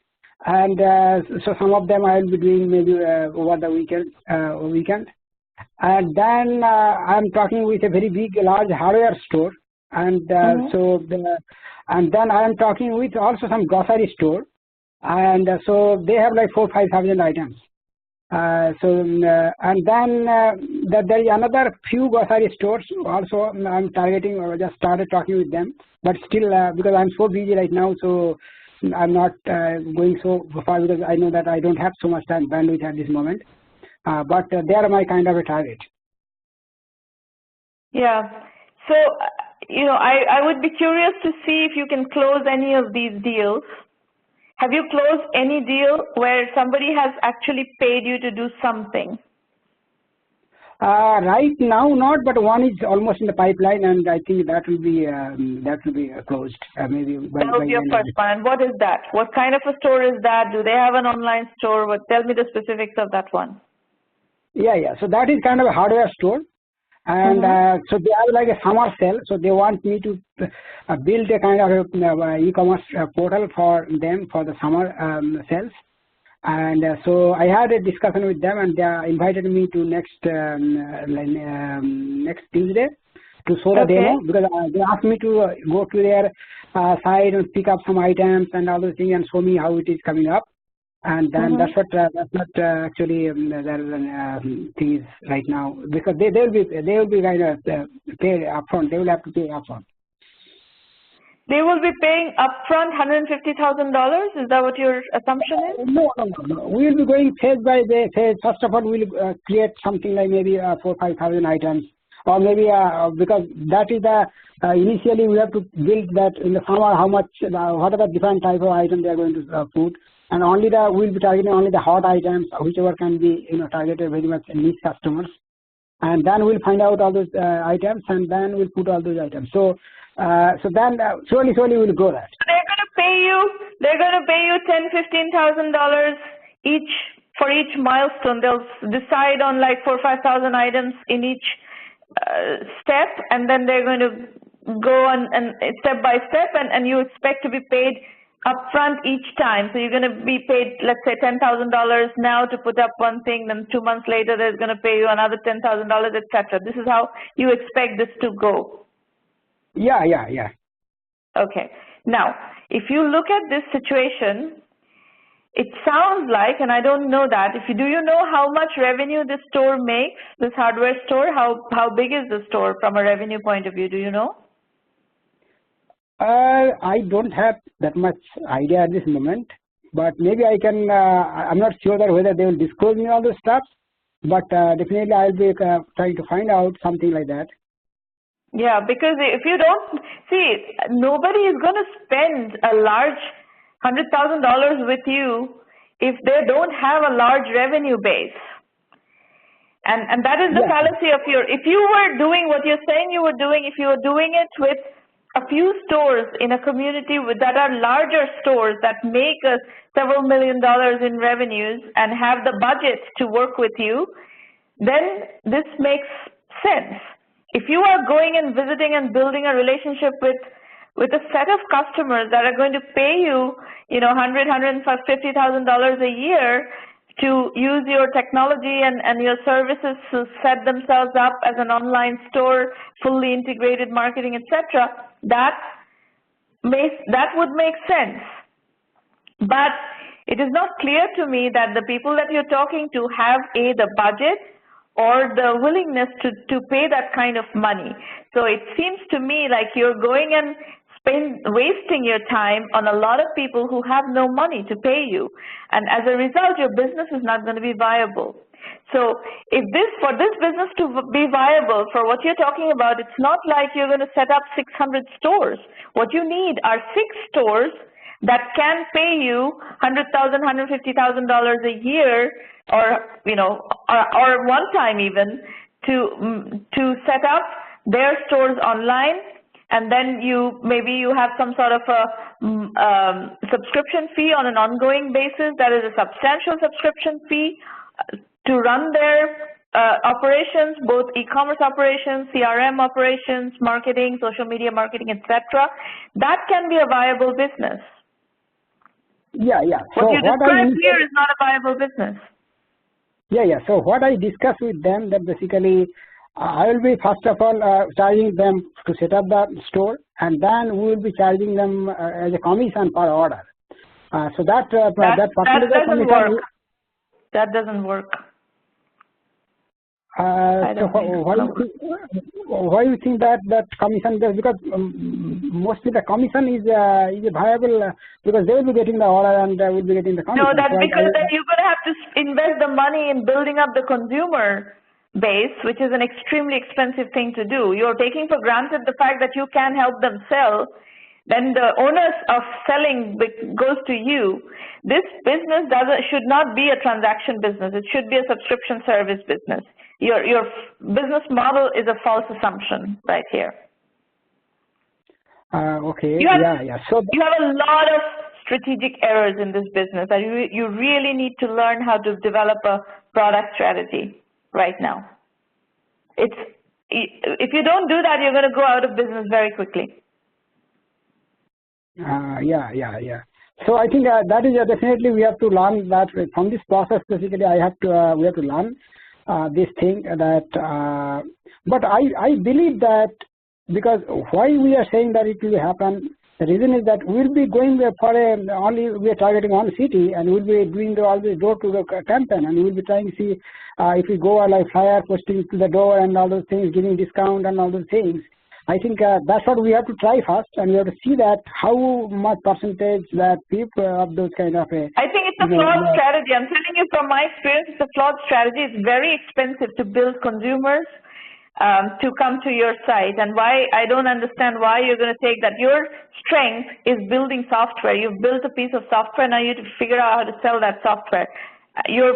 And so some of them I will be doing maybe over the weekend. And then I'm talking with a very big, large hardware store, and and then I am talking with also some grocery store, and so they have like 4,000 or 5,000 items. And then there is another few grocery stores also I'm targeting. I just started talking with them, but still because I'm so busy right now, so I'm not going so far, because I know that I don't have so much time bandwidth at this moment. But they are my kind of a target. Yeah. So, I would be curious to see if you can close any of these deals. Have you closed any deal where somebody has actually paid you to do something? Right now, not, but one is almost in the pipeline, and I think that will be closed maybe by that will be your first one. And what is that? What kind of a store is that? Do they have an online store? Tell me the specifics of that one. Yeah. So that is kind of a hardware store, and so they have like a summer sale. So they want me to build a kind of e-commerce portal for them for the summer sales. And so I had a discussion with them, and they invited me to next Tuesday to show the demo, because they asked me to go to their site and pick up some items and all those things and show me how it is coming up. And then that's what actually their thing is right now, because they will be kind of paid upfront. They will have to pay upfront. They will be paying upfront $150,000. Is that what your assumption is? No. We will be going phase by phase. First of all, we will create something like maybe 4,000 or 5,000 items, or maybe because that is the initially we have to build that in the summer how much what are the different type of items they are going to put, and only we'll be targeting only the hot items, whichever can be targeted very much niche customers, and then we'll find out all those items, and then we'll put all those items. So then slowly we'll grow that. They're going to pay you $10,000-$15,000 each for each milestone. They'll decide on like 4,000 or 5,000 items in each step, and then they're going to go on and step by step, and you expect to be paid upfront each time. So you're going to be paid, let's say, $10,000 now to put up one thing, then 2 months later there's going to pay you another $10,000, etc. This is how you expect this to go. Yeah. Okay. Now, if you look at this situation, it sounds like, and I don't know that, do you know how much revenue this store makes, this hardware store? How big is the store from a revenue point of view? Do you know? I don't have that much idea at this moment, but maybe I can, I'm not sure that whether they will disclose me all those stuff, but definitely I'll be trying to find out something like that. Yeah, because if you don't, see, nobody is going to spend a large $100,000 with you if they don't have a large revenue base. And that is the fallacy of if you were doing what you're saying you were doing, if you were doing it with a few stores in a community that are larger stores that make us several $1 million in revenues and have the budget to work with you, then this makes sense. If you are going and visiting and building a relationship with a set of customers that are going to pay you, $150,000 a year to use your technology and your services to set themselves up as an online store, fully integrated marketing, etc., that would make sense. But it is not clear to me that the people that you're talking to have the budget or the willingness to pay that kind of money. So it seems to me like you're going and wasting your time on a lot of people who have no money to pay you. And as a result, your business is not going to be viable. So for this business to be viable, for what you're talking about, it's not like you're going to set up 600 stores. What you need are 6 stores that can pay you $100,000, $150,000 a year, or one time even, to set up their stores online, and then maybe you have some sort of a subscription fee on an ongoing basis. That is a substantial subscription fee to run their operations, both e-commerce operations, CRM operations, marketing, social media marketing, etc. That can be a viable business. Yeah. What you described here is not a viable business. Yeah. So what I discussed with them, that basically I will be first of all charging them to set up the store, and then we will be charging them as a commission per order. So that doesn't work. That doesn't work. So why do you think that commission does? Because mostly the commission is viable because they will be getting the order and they will be getting the commission. No, that's because then you're going to have to invest the money in building up the consumer base, which is an extremely expensive thing to do. You're taking for granted the fact that you can help them sell. Then the onus of selling goes to you. This business should not be a transaction business. It should be a subscription service business. your business model is a false assumption right here. Okay. You have, So you have a lot of strategic errors in this business, and you really need to learn how to develop a product strategy right now. If you don't do that, you're going to go out of business very quickly. Yeah. So I think that is definitely we have to learn that from this process. Basically, we have to learn this thing that. But I believe that, because why we are saying that it will happen. The reason is that we'll be going for only we are targeting one city, and we'll be doing all the door-to-door campaign, and we'll be trying to see if we go like flyer posting to the door and all those things, giving discount and all those things. I think that's what we have to try first, and we have to see that how much percentage that people of those kind of. I think it's a flawed strategy. I'm telling you from my experience, it's a flawed strategy. It's very expensive to build consumers to come to your site, and why I don't understand why you're going to take that. Your strength is building software. You've built a piece of software, now you have to figure out how to sell that software. Your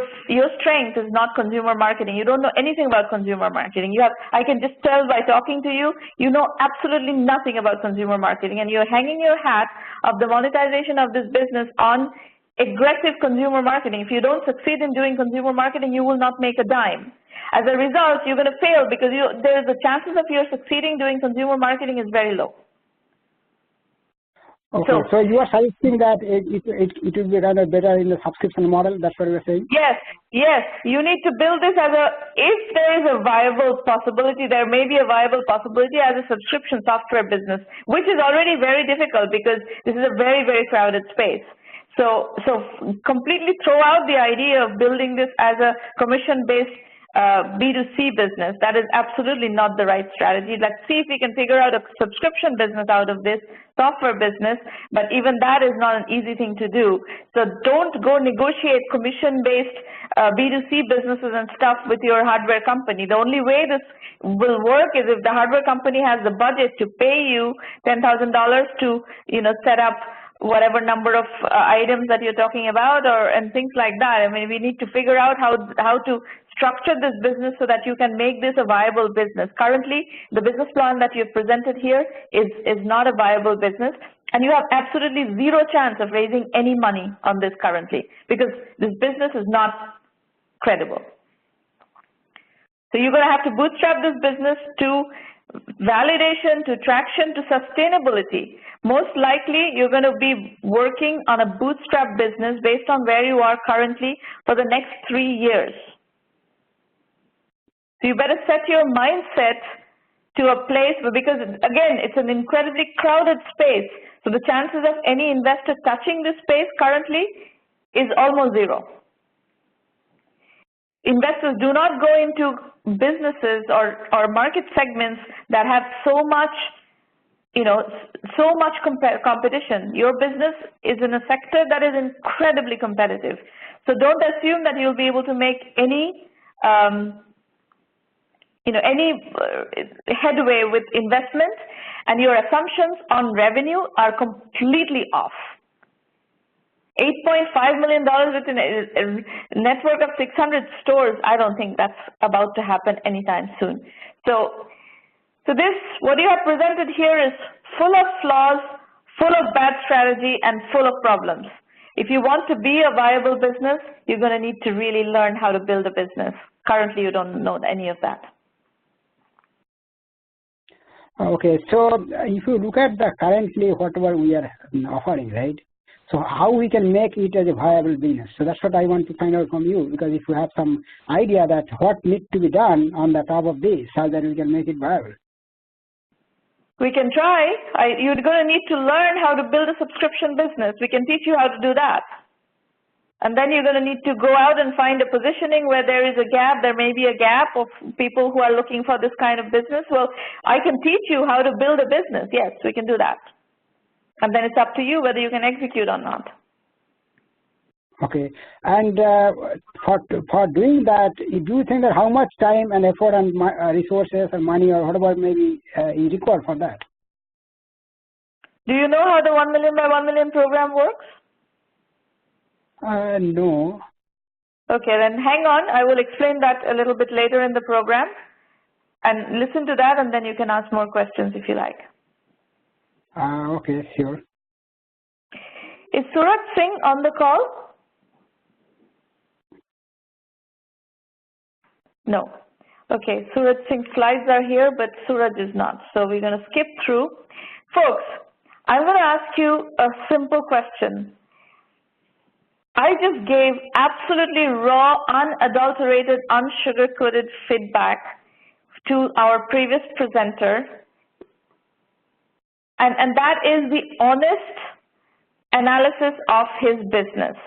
strength is not consumer marketing. You don't know anything about consumer marketing. I can just tell by talking to you, you know absolutely nothing about consumer marketing, and you're hanging your hat of the monetization of this business on aggressive consumer marketing. If you don't succeed in doing consumer marketing, you will not make a dime. As a result, you're going to fail because the chances of you succeeding doing consumer marketing is very low. Okay, so you are suggesting that it will be rather better in the subscription model. That's what you're saying? Yes. You need to build this as if there is a viable possibility, there may be a viable possibility as a subscription software business, which is already very difficult because this is a very, very crowded space. So completely throw out the idea of building this as a commission-based B2C business. That is absolutely not the right strategy. Let's see if we can figure out a subscription business out of this software business, but even that is not an easy thing to do. So don't go negotiate commission-based B2C businesses and stuff with your hardware company. The only way this will work is if the hardware company has the budget to pay you $10,000 to set up whatever number of items that you're talking about, and things like that. I mean, we need to figure out how to structure this business so that you can make this a viable business. Currently, the business plan that you've presented here is not a viable business, and you have absolutely zero chance of raising any money on this currently because this business is not credible. So you're going to have to bootstrap this business to validation, to traction, to sustainability. Most likely, you're going to be working on a bootstrap business based on where you are currently for the next 3 years. So you better set your mindset to a place where, because again, it's an incredibly crowded space. So the chances of any investor touching this space currently is almost zero. Investors do not go into businesses or market segments that have so much, competition. Your business is in a sector that is incredibly competitive. So don't assume that you'll be able to make any headway with investment, and your assumptions on revenue are completely off. $8.5 million with a network of 600 stores, I don't think that's about to happen anytime soon. So this, what you have presented here is full of flaws, full of bad strategy, and full of problems. If you want to be a viable business, you're going to need to really learn how to build a business. Currently, you don't know any of that. Okay, so if you look at the currently whatever we are offering, right? So how we can make it as a viable business? So that's what I want to find out from you, because if you have some idea that what needs to be done on the top of this, so that we can make it viable. We can try. You're going to need to learn how to build a subscription business. We can teach you how to do that. And then you're going to need to go out and find a positioning where there is a gap. There may be a gap of people who are looking for this kind of business. Well, I can teach you how to build a business. Yes, we can do that. And then it's up to you whether you can execute or not. Okay. And for doing that, do you think that how much time and effort and resources or money or whatever maybe you require for that? Do you know how the 1 million by 1 million program works? No. Okay, then hang on. I will explain that a little bit later in the program. And listen to that, and then you can ask more questions if you like. Okay, sure. Is Suraj Singh on the call? No. Okay, Suraj Singh's slides are here, but Suraj is not. So we're going to skip through. Folks, I'm going to ask you a simple question. I just gave absolutely raw, unadulterated, unsugar-coated feedback to our previous presenter, and that is the honest analysis of his business.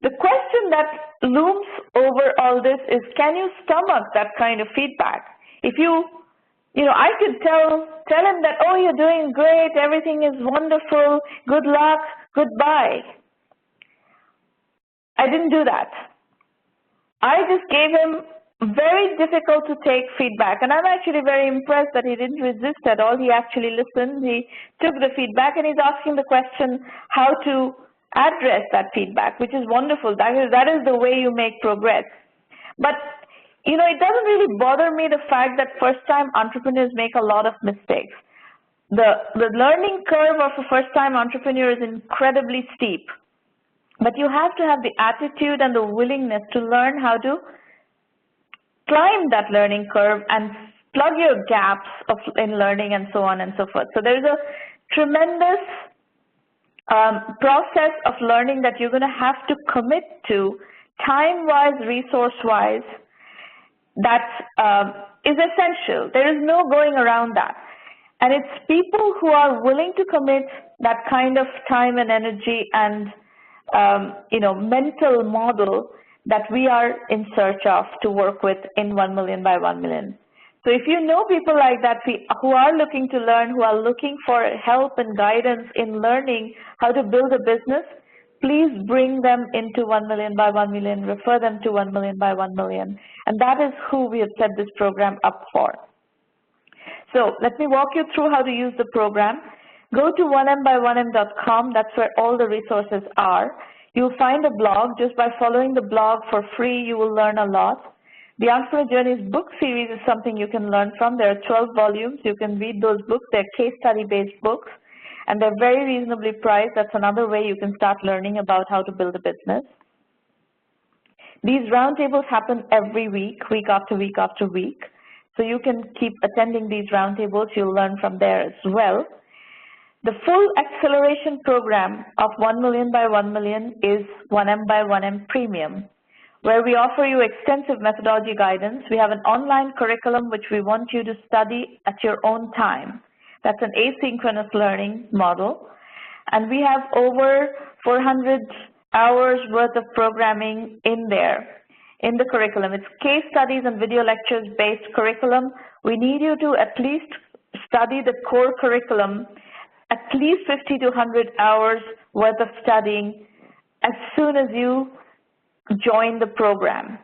The question that looms over all this is, can you stomach that kind of feedback? If I could tell him that, oh, you're doing great, everything is wonderful, good luck, goodbye. I didn't do that. I just gave him very difficult to take feedback, and I'm actually very impressed that he didn't resist at all. He actually listened, he took the feedback, and he's asking the question how to address that feedback, which is wonderful. That is the way you make progress. But it doesn't really bother me the fact that first-time entrepreneurs make a lot of mistakes. The learning curve of a first-time entrepreneur is incredibly steep, but you have to have the attitude and the willingness to learn how to climb that learning curve and plug your gaps in learning and so on and so forth. So there's a tremendous process of learning that you're going to have to commit to, time-wise, resource-wise, that is essential. There is no going around that. And it's people who are willing to commit that kind of time and energy and mental model that we are in search of to work with in 1Mby1M. So if you know people like that who are looking to learn, who are looking for help and guidance in learning how to build a business, please bring them into 1Mby1M, refer them to 1Mby1M, and that is who we have set this program up for. So let me walk you through how to use the program. Go to 1Mby1M.com, that's where all the resources are. You'll find a blog. Just by following the blog for free, you will learn a lot. The Entrepreneur Journeys book series is something you can learn from. There are 12 volumes. You can read those books. They're case study-based books, and they're very reasonably priced. That's another way you can start learning about how to build a business. These roundtables happen every week, week after week after week. So you can keep attending these roundtables. You'll learn from there as well. The full acceleration program of 1Mby1M is 1M Premium, where we offer you extensive methodology guidance. We have an online curriculum which we want you to study at your own time. That's an asynchronous learning model. And we have over 400 hours worth of programming in there, in the curriculum. It's case studies and video lectures based curriculum. We need you to at least study the core curriculum, at least 50 to 100 hours worth of studying as soon as you join the program.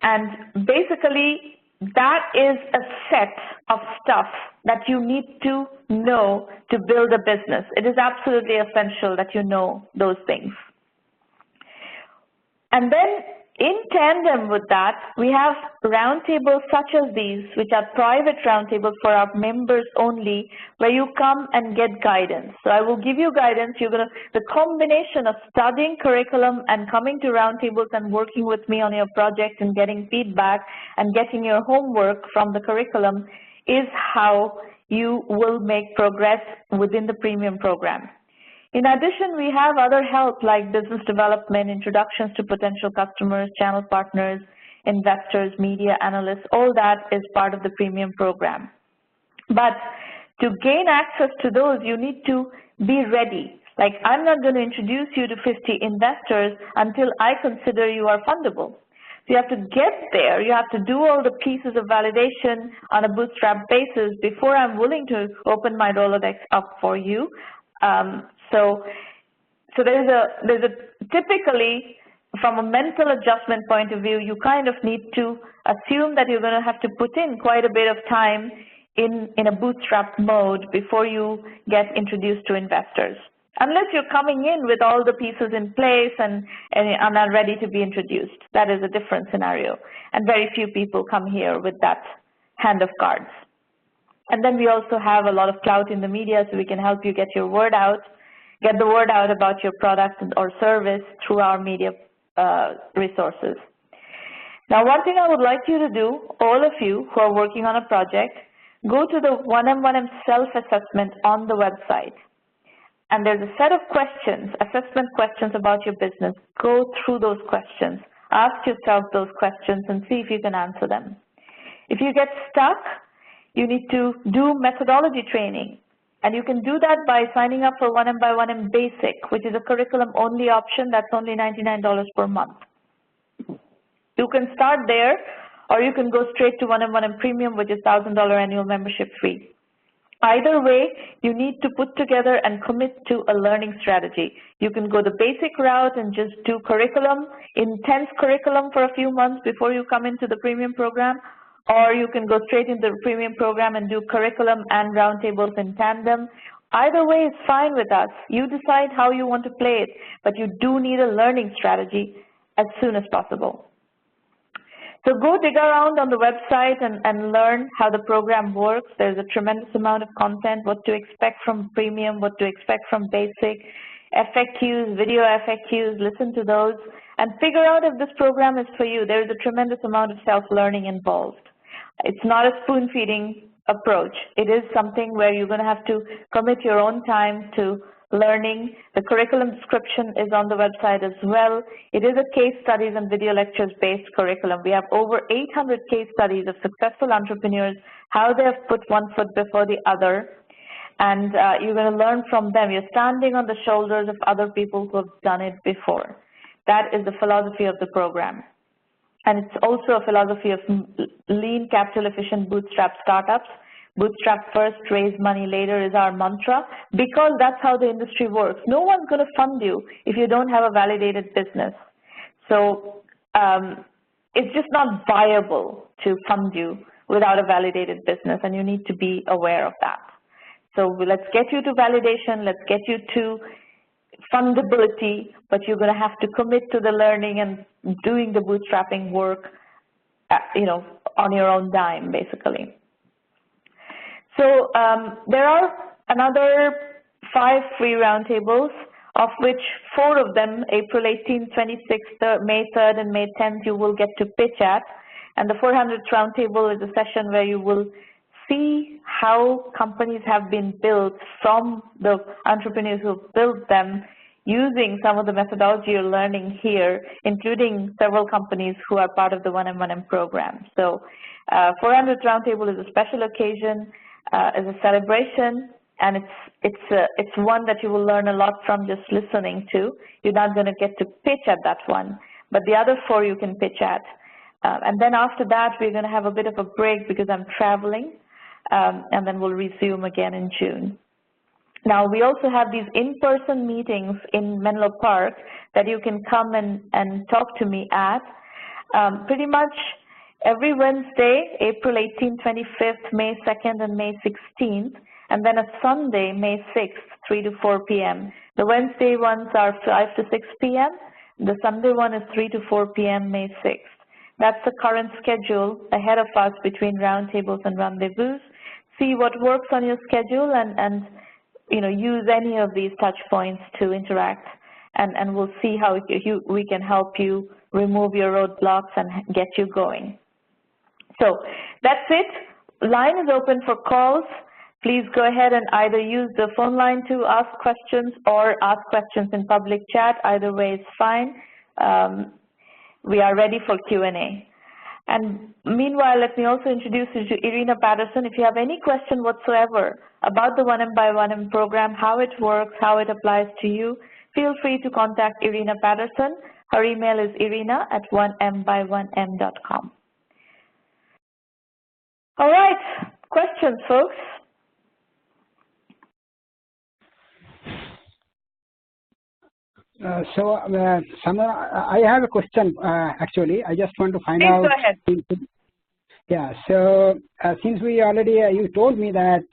And basically, that is a set of stuff that you need to know to build a business. It is absolutely essential that you know those things. And then in tandem with that, we have roundtables such as these, which are private roundtables for our members only, where you come and get guidance. So I will give you guidance. The combination of studying curriculum and coming to roundtables and working with me on your project and getting feedback and getting your homework from the curriculum is how you will make progress within the premium program. In addition, we have other help like business development, introductions to potential customers, channel partners, investors, media analysts. All that is part of the premium program. But to gain access to those, you need to be ready. Like, I'm not going to introduce you to 50 investors until I consider you are fundable. So you have to get there. You have to do all the pieces of validation on a bootstrap basis before I'm willing to open my Rolodex up for you. So there's a typically, from a mental adjustment point of view, you kind of need to assume that you're going to have to put in quite a bit of time in a bootstrap mode before you get introduced to investors. unless you're coming in with all the pieces in place and are ready to be introduced. That is a different scenario. And very few people come here with that hand of cards. And then we also have a lot of clout in the media, so we can help you get your word out, get the word out about your product or service through our media resources. Now, one thing I would like you to do, all of you who are working on a project, go to the 1M1M self-assessment on the website. And there's a set of questions, assessment questions about your business. Go through those questions. Ask yourself those questions and see if you can answer them. If you get stuck, you need to do methodology training. And you can do that by signing up for 1M1M Basic, which is a curriculum-only option that's only $99 per month. You can start there, or you can go straight to 1M1M Premium, which is $1,000 annual membership fee. Either way, you need to put together and commit to a learning strategy. You can go the basic route and just do curriculum, intense curriculum for a few months before you come into the premium program, or you can go straight into the premium program and do curriculum and roundtables in tandem. Either way is fine with us. You decide how you want to play it, but you do need a learning strategy as soon as possible. So go dig around on the website and learn how the program works. There's a tremendous amount of content, what to expect from premium, what to expect from basic, FAQs, video FAQs, listen to those, and figure out if this program is for you. There's a tremendous amount of self-learning involved. It's not a spoon-feeding approach. It is something where you're going to have to commit your own time to learning. The curriculum description is on the website as well. It is a case studies and video lectures based curriculum. We have over 800 case studies of successful entrepreneurs, how they have put one foot before the other, and you're going to learn from them. You're standing on the shoulders of other people who have done it before. That is the philosophy of the program. And it's also a philosophy of lean, capital efficient bootstrap startups. Bootstrap first, raise money later is our mantra, because that's how the industry works. No one's going to fund you if you don't have a validated business. So it's just not viable to fund you without a validated business, and you need to be aware of that. So let's get you to validation, let's get you to fundability, but you're going to have to commit to the learning and doing the bootstrapping work, on your own dime, basically. So there are another 5 free roundtables, of which 4 of them, April 18th, 26th, May 3rd, and May 10th, you will get to pitch at. And the 400th roundtable is a session where you will see how companies have been built from the entrepreneurs who have built them using some of the methodology you're learning here, including several companies who are part of the 1M1M program. So 400th roundtable is a special occasion. As a celebration, and it's one that you will learn a lot from just listening to. You're not going to get to pitch at that one, but the other 4 you can pitch at. And then after that, we're going to have a bit of a break because I'm traveling, and then we'll resume again in June. Now, we also have these in-person meetings in Menlo Park that you can come and talk to me at. Pretty much every Wednesday, April 18th, 25th, May 2nd, and May 16th, and then a Sunday, May 6th, 3 to 4 p.m. The Wednesday ones are 5 to 6 p.m. The Sunday one is 3 to 4 p.m., May 6th. That's the current schedule ahead of us between roundtables and rendezvous. See what works on your schedule and use any of these touch points to interact, and we'll see how we can help you remove your roadblocks and get you going. So that's it. Line is open for calls. Please go ahead and either use the phone line to ask questions or ask questions in public chat. Either way is fine. We are ready for Q&A. And meanwhile, let me also introduce you to Irina Patterson. If you have any question whatsoever about the 1M1M program, how it works, how it applies to you, feel free to contact Irina Patterson. Her email is irina@1M1M.com. All right, questions, folks? Samara, I have a question, actually. I just want to find out. Please go ahead. Yeah, so since we already, you told me that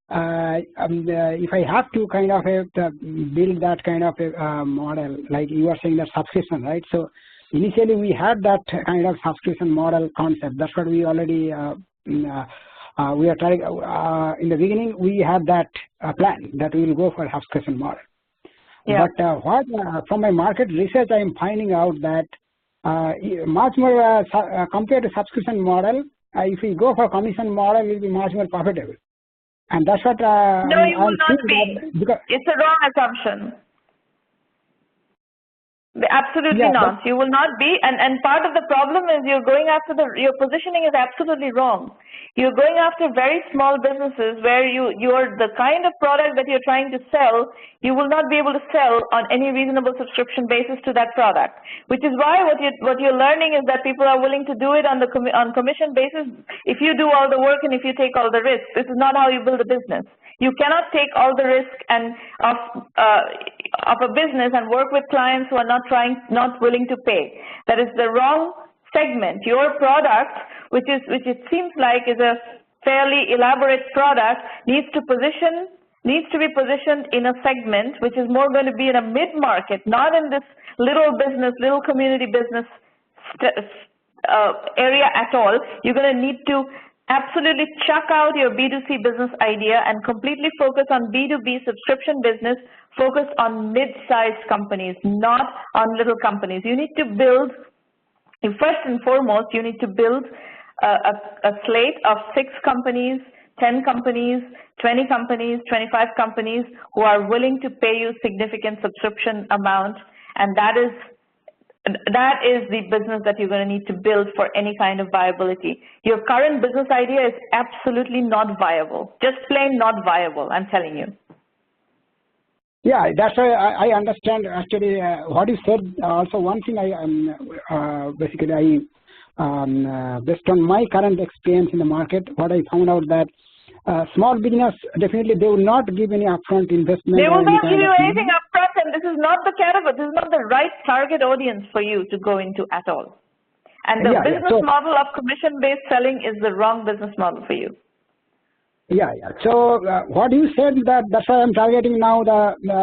if I have to kind of build that kind of a model, like you are saying that subscription, right? So initially we had that kind of subscription model concept. That's what we already we are trying. In the beginning, we had that plan that we will go for a subscription model. Yeah. But from my market research, I am finding out that much more compared to subscription model, if we go for commission model, it will be much more profitable. And that's what no, you will not be. It's a wrong assumption. Absolutely not. You will not be, and part of the problem is you're going after your positioning is absolutely wrong. You're going after very small businesses where you're the kind of product that you're trying to sell, you will not be able to sell on any reasonable subscription basis to that product. Which is why what you're learning is that people are willing to do it on commission basis if you do all the work and if you take all the risk. This is not how you build a business. You cannot take all the risk and of a business and work with clients who are not willing to pay. That is the wrong segment. Your product, which it seems like is a fairly elaborate product, needs to be positioned in a segment which is more going to be in a mid-market, not in this little community business area at all. You're going to need to absolutely chuck out your B2C business idea and completely focus on B2B subscription business, focus on mid-sized companies, not on little companies. You need to build, first and foremost, you need to build a slate of 6 companies, 10 companies, 20 companies, 25 companies who are willing to pay you significant subscription amount, and that is the business that you're going to need to build for any kind of viability. Your current business idea is absolutely not viable, just plain not viable, I'm telling you. Yeah, that's why I understand actually what you said. Also, one thing basically based on my current experience in the market, what I found out that small business, definitely they will not give any upfront investment. They will not give you anything upfront, and this is not the category, this is not the right target audience for you to go into at all. And the business model of commission-based selling is the wrong business model for you. So what you said, that's why I'm targeting now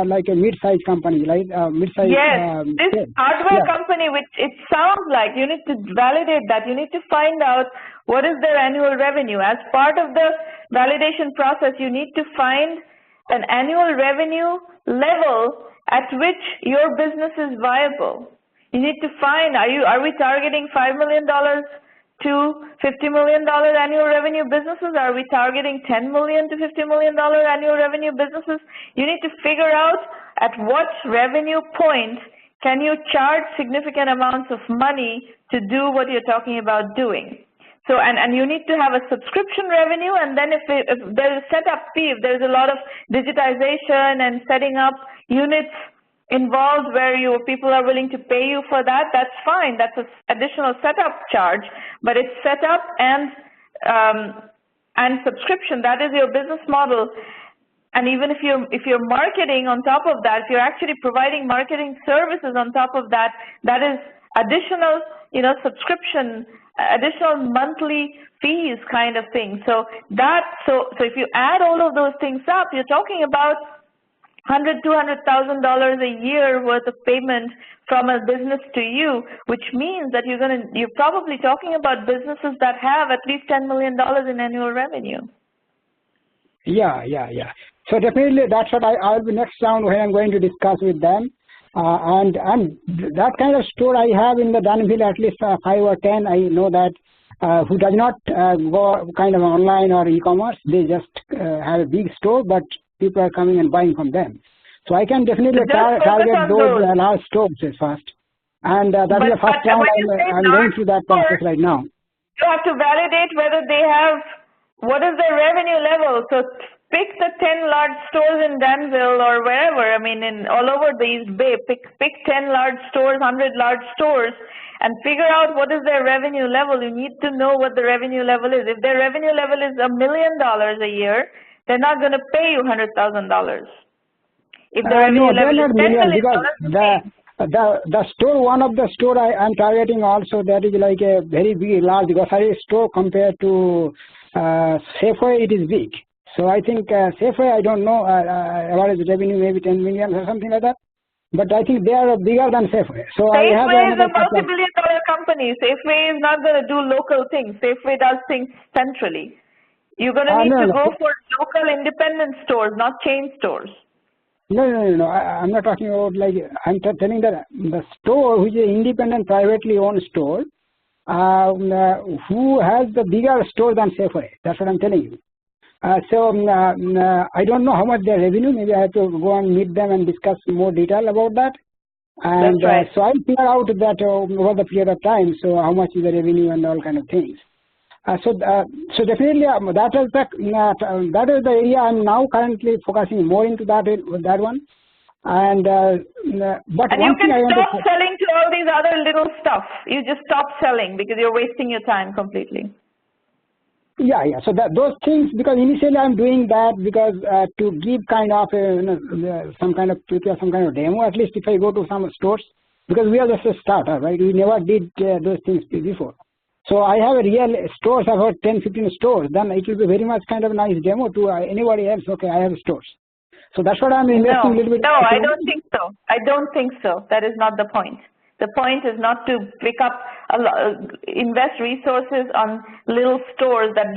like a mid-sized company, right? Mid-sized. Yes, this hardware company, which it sounds like, you need to validate that. You need to find out what is their annual revenue. As part of the validation process, you need to find an annual revenue level at which your business is viable. You need to find, are we targeting $5 million to $50 million annual revenue businesses? Are we targeting $10 million to $50 million annual revenue businesses? You need to figure out at what revenue point can you charge significant amounts of money to do what you're talking about doing. So, and you need to have a subscription revenue, and then if there's a setup fee, if there's a lot of digitization and setting up units involved where people are willing to pay you for that, that's fine. That's an additional setup charge, but it's setup and subscription. That is your business model. And even if you're marketing on top of that, if you're actually providing marketing services on top of that, that is additional, subscription, additional monthly fees kind of thing. So if you add all of those things up, you're talking about $200,000 a year worth of payment from a business to you, which means that you're probably talking about businesses that have at least $10 million in annual revenue. Yeah. So definitely that's what I'll be next round when I'm going to discuss with them. And that kind of store I have in the Danville, at least 5 or 10, I know that who does not go kind of online or e-commerce, they just have a big store, but people are coming and buying from them. So I can definitely target those large stores first. And that is the first round I'm going through that process right now. You have to validate whether they have, what is their revenue level. So pick the 10 large stores in Danville or wherever, all over the East Bay, pick 10 large stores, 100 large stores, and figure out what is their revenue level. You need to know what the revenue level is. If their revenue level is $1 million a year, they're not going to pay you $100,000. If the revenue level is $10 million, the store, one of the store I'm targeting also, that is like a very big, large grocery store compared to Safeway, it is big. So I think Safeway, I don't know, what is the revenue, maybe 10 million or something like that. But I think they are bigger than Safeway. So Safeway I have is a another multi-billion-dollar company. Safeway is not going to do local things. Safeway does things centrally. You're going to need to go for local independent stores, not chain stores. No. I'm not talking about like, I'm telling that the store, which is an independent, privately owned store, who has the bigger store than Safeway. That's what I'm telling you. So I don't know how much their revenue. Maybe I have to go and meet them and discuss more detail about that. And that's right. So I'll figure out that over the period of time. So how much is the revenue and all kind of things. So definitely that is the area I'm now currently focusing more into that one. And but and one you can thing I want stop to selling to all these other little stuff. You just stop selling because you're wasting your time completely. Yeah. So those things, because initially I'm doing that because to give kind of some kind of demo. At least if I go to some stores, because we are just a starter, right? We never did those things before. So I have a real stores, about 10, 15 stores. Then it will be very much kind of a nice demo to anybody else. Okay, I have stores. So that's what I'm investing a little bit. No, I don't think so. I don't think so. That is not the point. The point is not to pick up invest resources on little stores that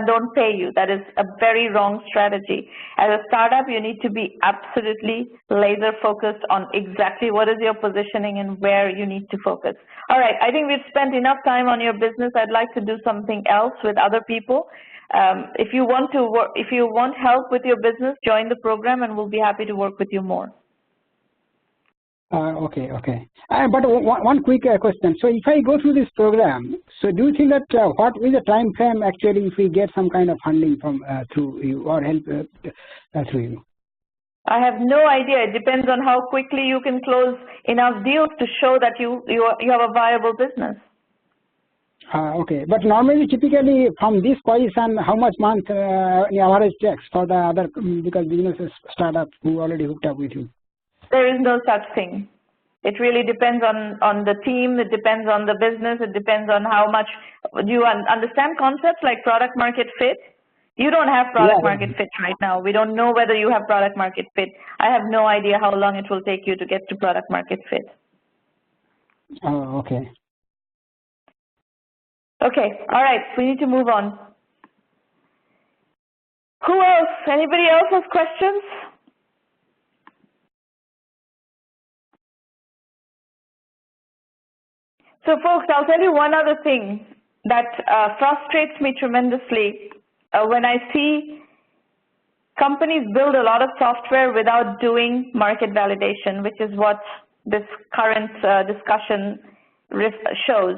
don't pay you. That is a very wrong strategy. As a startup, you need to be absolutely laser focused on exactly what is your positioning and where you need to focus. All right, I think we've spent enough time on your business. I'd like to do something else with other people. If you want help with your business, join the program, and we'll be happy to work with you more. Okay. But one quick question. So if I go through this program, so do you think that what is the time frame actually if we get some kind of funding from through you or help through you? I have no idea. It depends on how quickly you can close enough deals to show that you have a viable business. Okay, but normally, typically from this position, how much month average takes for the other because businesses startup who already hooked up with you? There is no such thing. It really depends on the team. It depends on the business. It depends on how much. Do you understand concepts like product market fit? You don't have product market fit right now. We don't know whether you have product market fit. I have no idea how long it will take you to get to product market fit. Oh, okay. Okay, all right, we need to move on. Who else? Anybody else has questions? So folks, I'll tell you one other thing that frustrates me tremendously when I see companies build a lot of software without doing market validation, which is what this current discussion shows.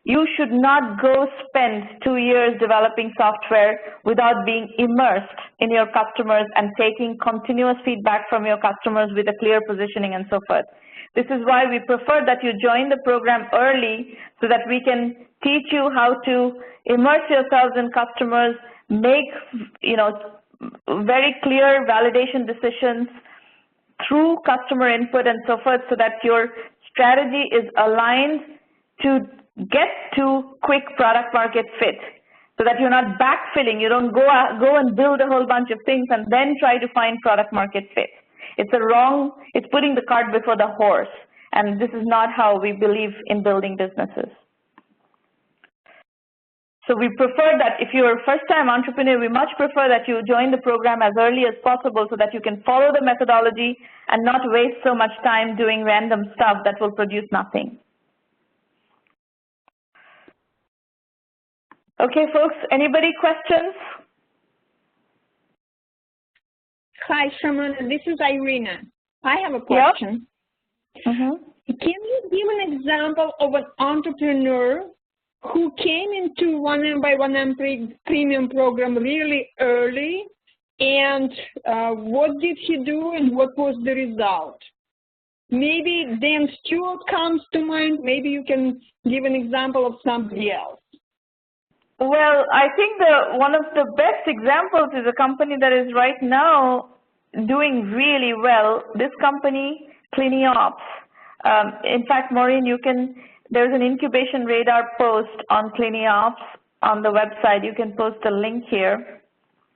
You should not go spend 2 years developing software without being immersed in your customers and taking continuous feedback from your customers with a clear positioning and so forth. This is why we prefer that you join the program early so that we can teach you how to immerse yourselves in customers, make very clear validation decisions through customer input and so forth, so that your strategy is aligned to get to quick product market fit, so that you're not backfilling. You don't go and build a whole bunch of things and then try to find product market fit. It's putting the cart before the horse, and this is not how we believe in building businesses. So we prefer that if you're a first-time entrepreneur, we much prefer that you join the program as early as possible so that you can follow the methodology and not waste so much time doing random stuff that will produce nothing. Okay, folks, anybody questions? Hi, Srimanta. This is Irina. I have a question. Yep. Can you give an example of an entrepreneur who came into 1Mby1M premium program really early, and what did he do and what was the result? Maybe Dan Stewart comes to mind. Maybe you can give an example of somebody else. Well, I think one of the best examples is a company that is right now doing really well. This company, ClinioPs. In fact, Maureen, there's an incubation radar post on ClinioPs on the website. You can post a link here.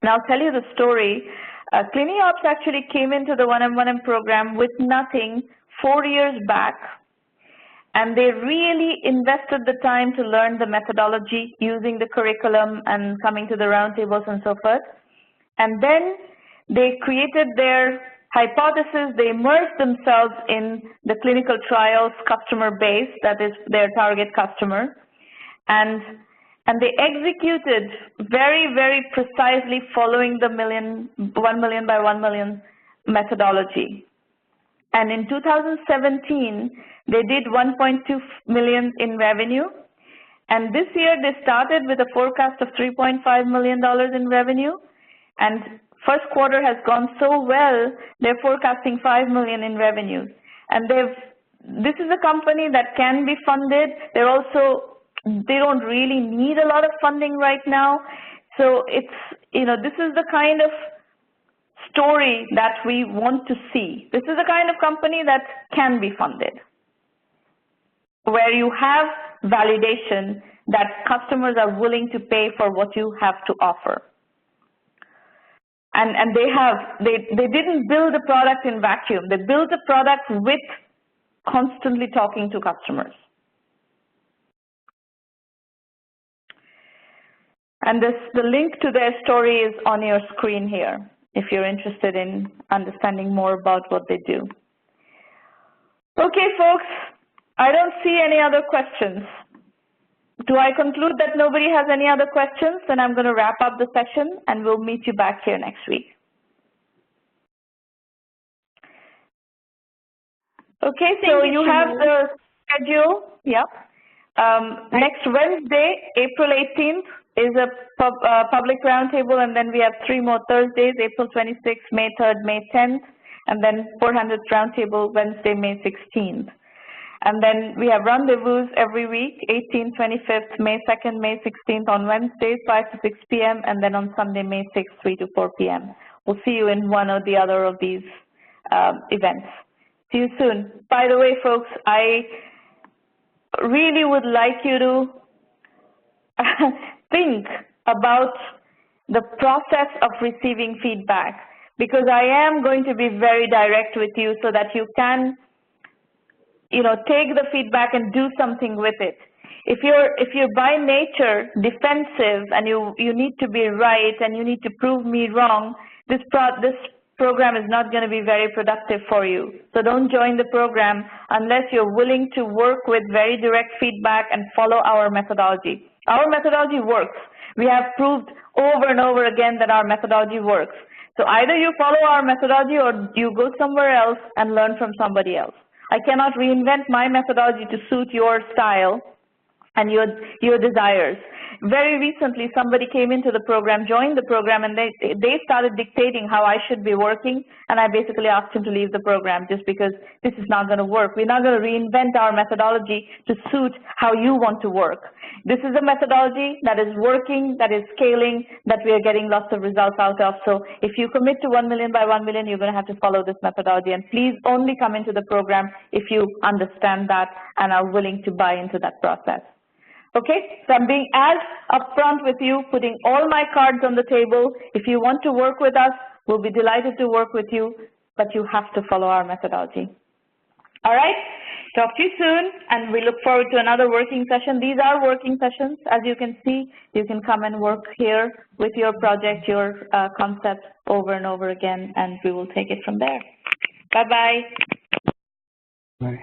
And I'll tell you the story. ClinioPS actually came into the 1M1M program with nothing 4 years back, and they really invested the time to learn the methodology, using the curriculum and coming to the roundtables and so forth. And then they created their hypothesis, they immersed themselves in the clinical trials customer base, that is their target customer, and they executed very, very precisely following the 1 million by 1 million methodology. And in 2017, they did 1.2 million in revenue. And this year, they started with a forecast of $3.5 million in revenue. And first quarter has gone so well, they're forecasting $5 million in revenue. And this is a company that can be funded. They don't really need a lot of funding right now. So it's, this is the kind of story that we want to see. This is the kind of company that can be funded, where you have validation that customers are willing to pay for what you have to offer. And they didn't build a product in vacuum. They built a product with constantly talking to customers. And the link to their story is on your screen here, if you're interested in understanding more about what they do. Okay, folks, I don't see any other questions. Do I conclude that nobody has any other questions? Then I'm going to wrap up the session, and we'll meet you back here next week. Okay, so you have the schedule. Yep. Next Wednesday, April 18th, is a public roundtable, and then we have 3 more Thursdays, April 26th, May 3rd, May 10th, and then 400th roundtable, Wednesday, May 16th. And then we have rendezvous every week, 18th, 25th, May 2nd, May 16th on Wednesdays, 5 to 6 p.m., and then on Sunday, May 6th, 3 to 4 p.m. We'll see you in one or the other of these events. See you soon. By the way, folks, I really would like you to think about the process of receiving feedback, because I am going to be very direct with you so that you can, take the feedback and do something with it. If you're by nature defensive and you need to be right and you need to prove me wrong, this program is not going to be very productive for you. So don't join the program unless you're willing to work with very direct feedback and follow our methodology. Our methodology works. We have proved over and over again that our methodology works. So either you follow our methodology or you go somewhere else and learn from somebody else. I cannot reinvent my methodology to suit your style and your desires. Very recently, somebody came into the program, joined the program, and they started dictating how I should be working, and I basically asked him to leave the program just because this is not going to work. We're not going to reinvent our methodology to suit how you want to work. This is a methodology that is working, that is scaling, that we are getting lots of results out of. So if you commit to 1 million by 1 million, you're going to have to follow this methodology. And please only come into the program if you understand that and are willing to buy into that process. Okay, so I'm being as upfront with you, putting all my cards on the table. If you want to work with us, we'll be delighted to work with you, but you have to follow our methodology. All right, talk to you soon, and we look forward to another working session. These are working sessions. As you can see, you can come and work here with your project, your concept over and over again, and we will take it from there. Bye-bye. Bye.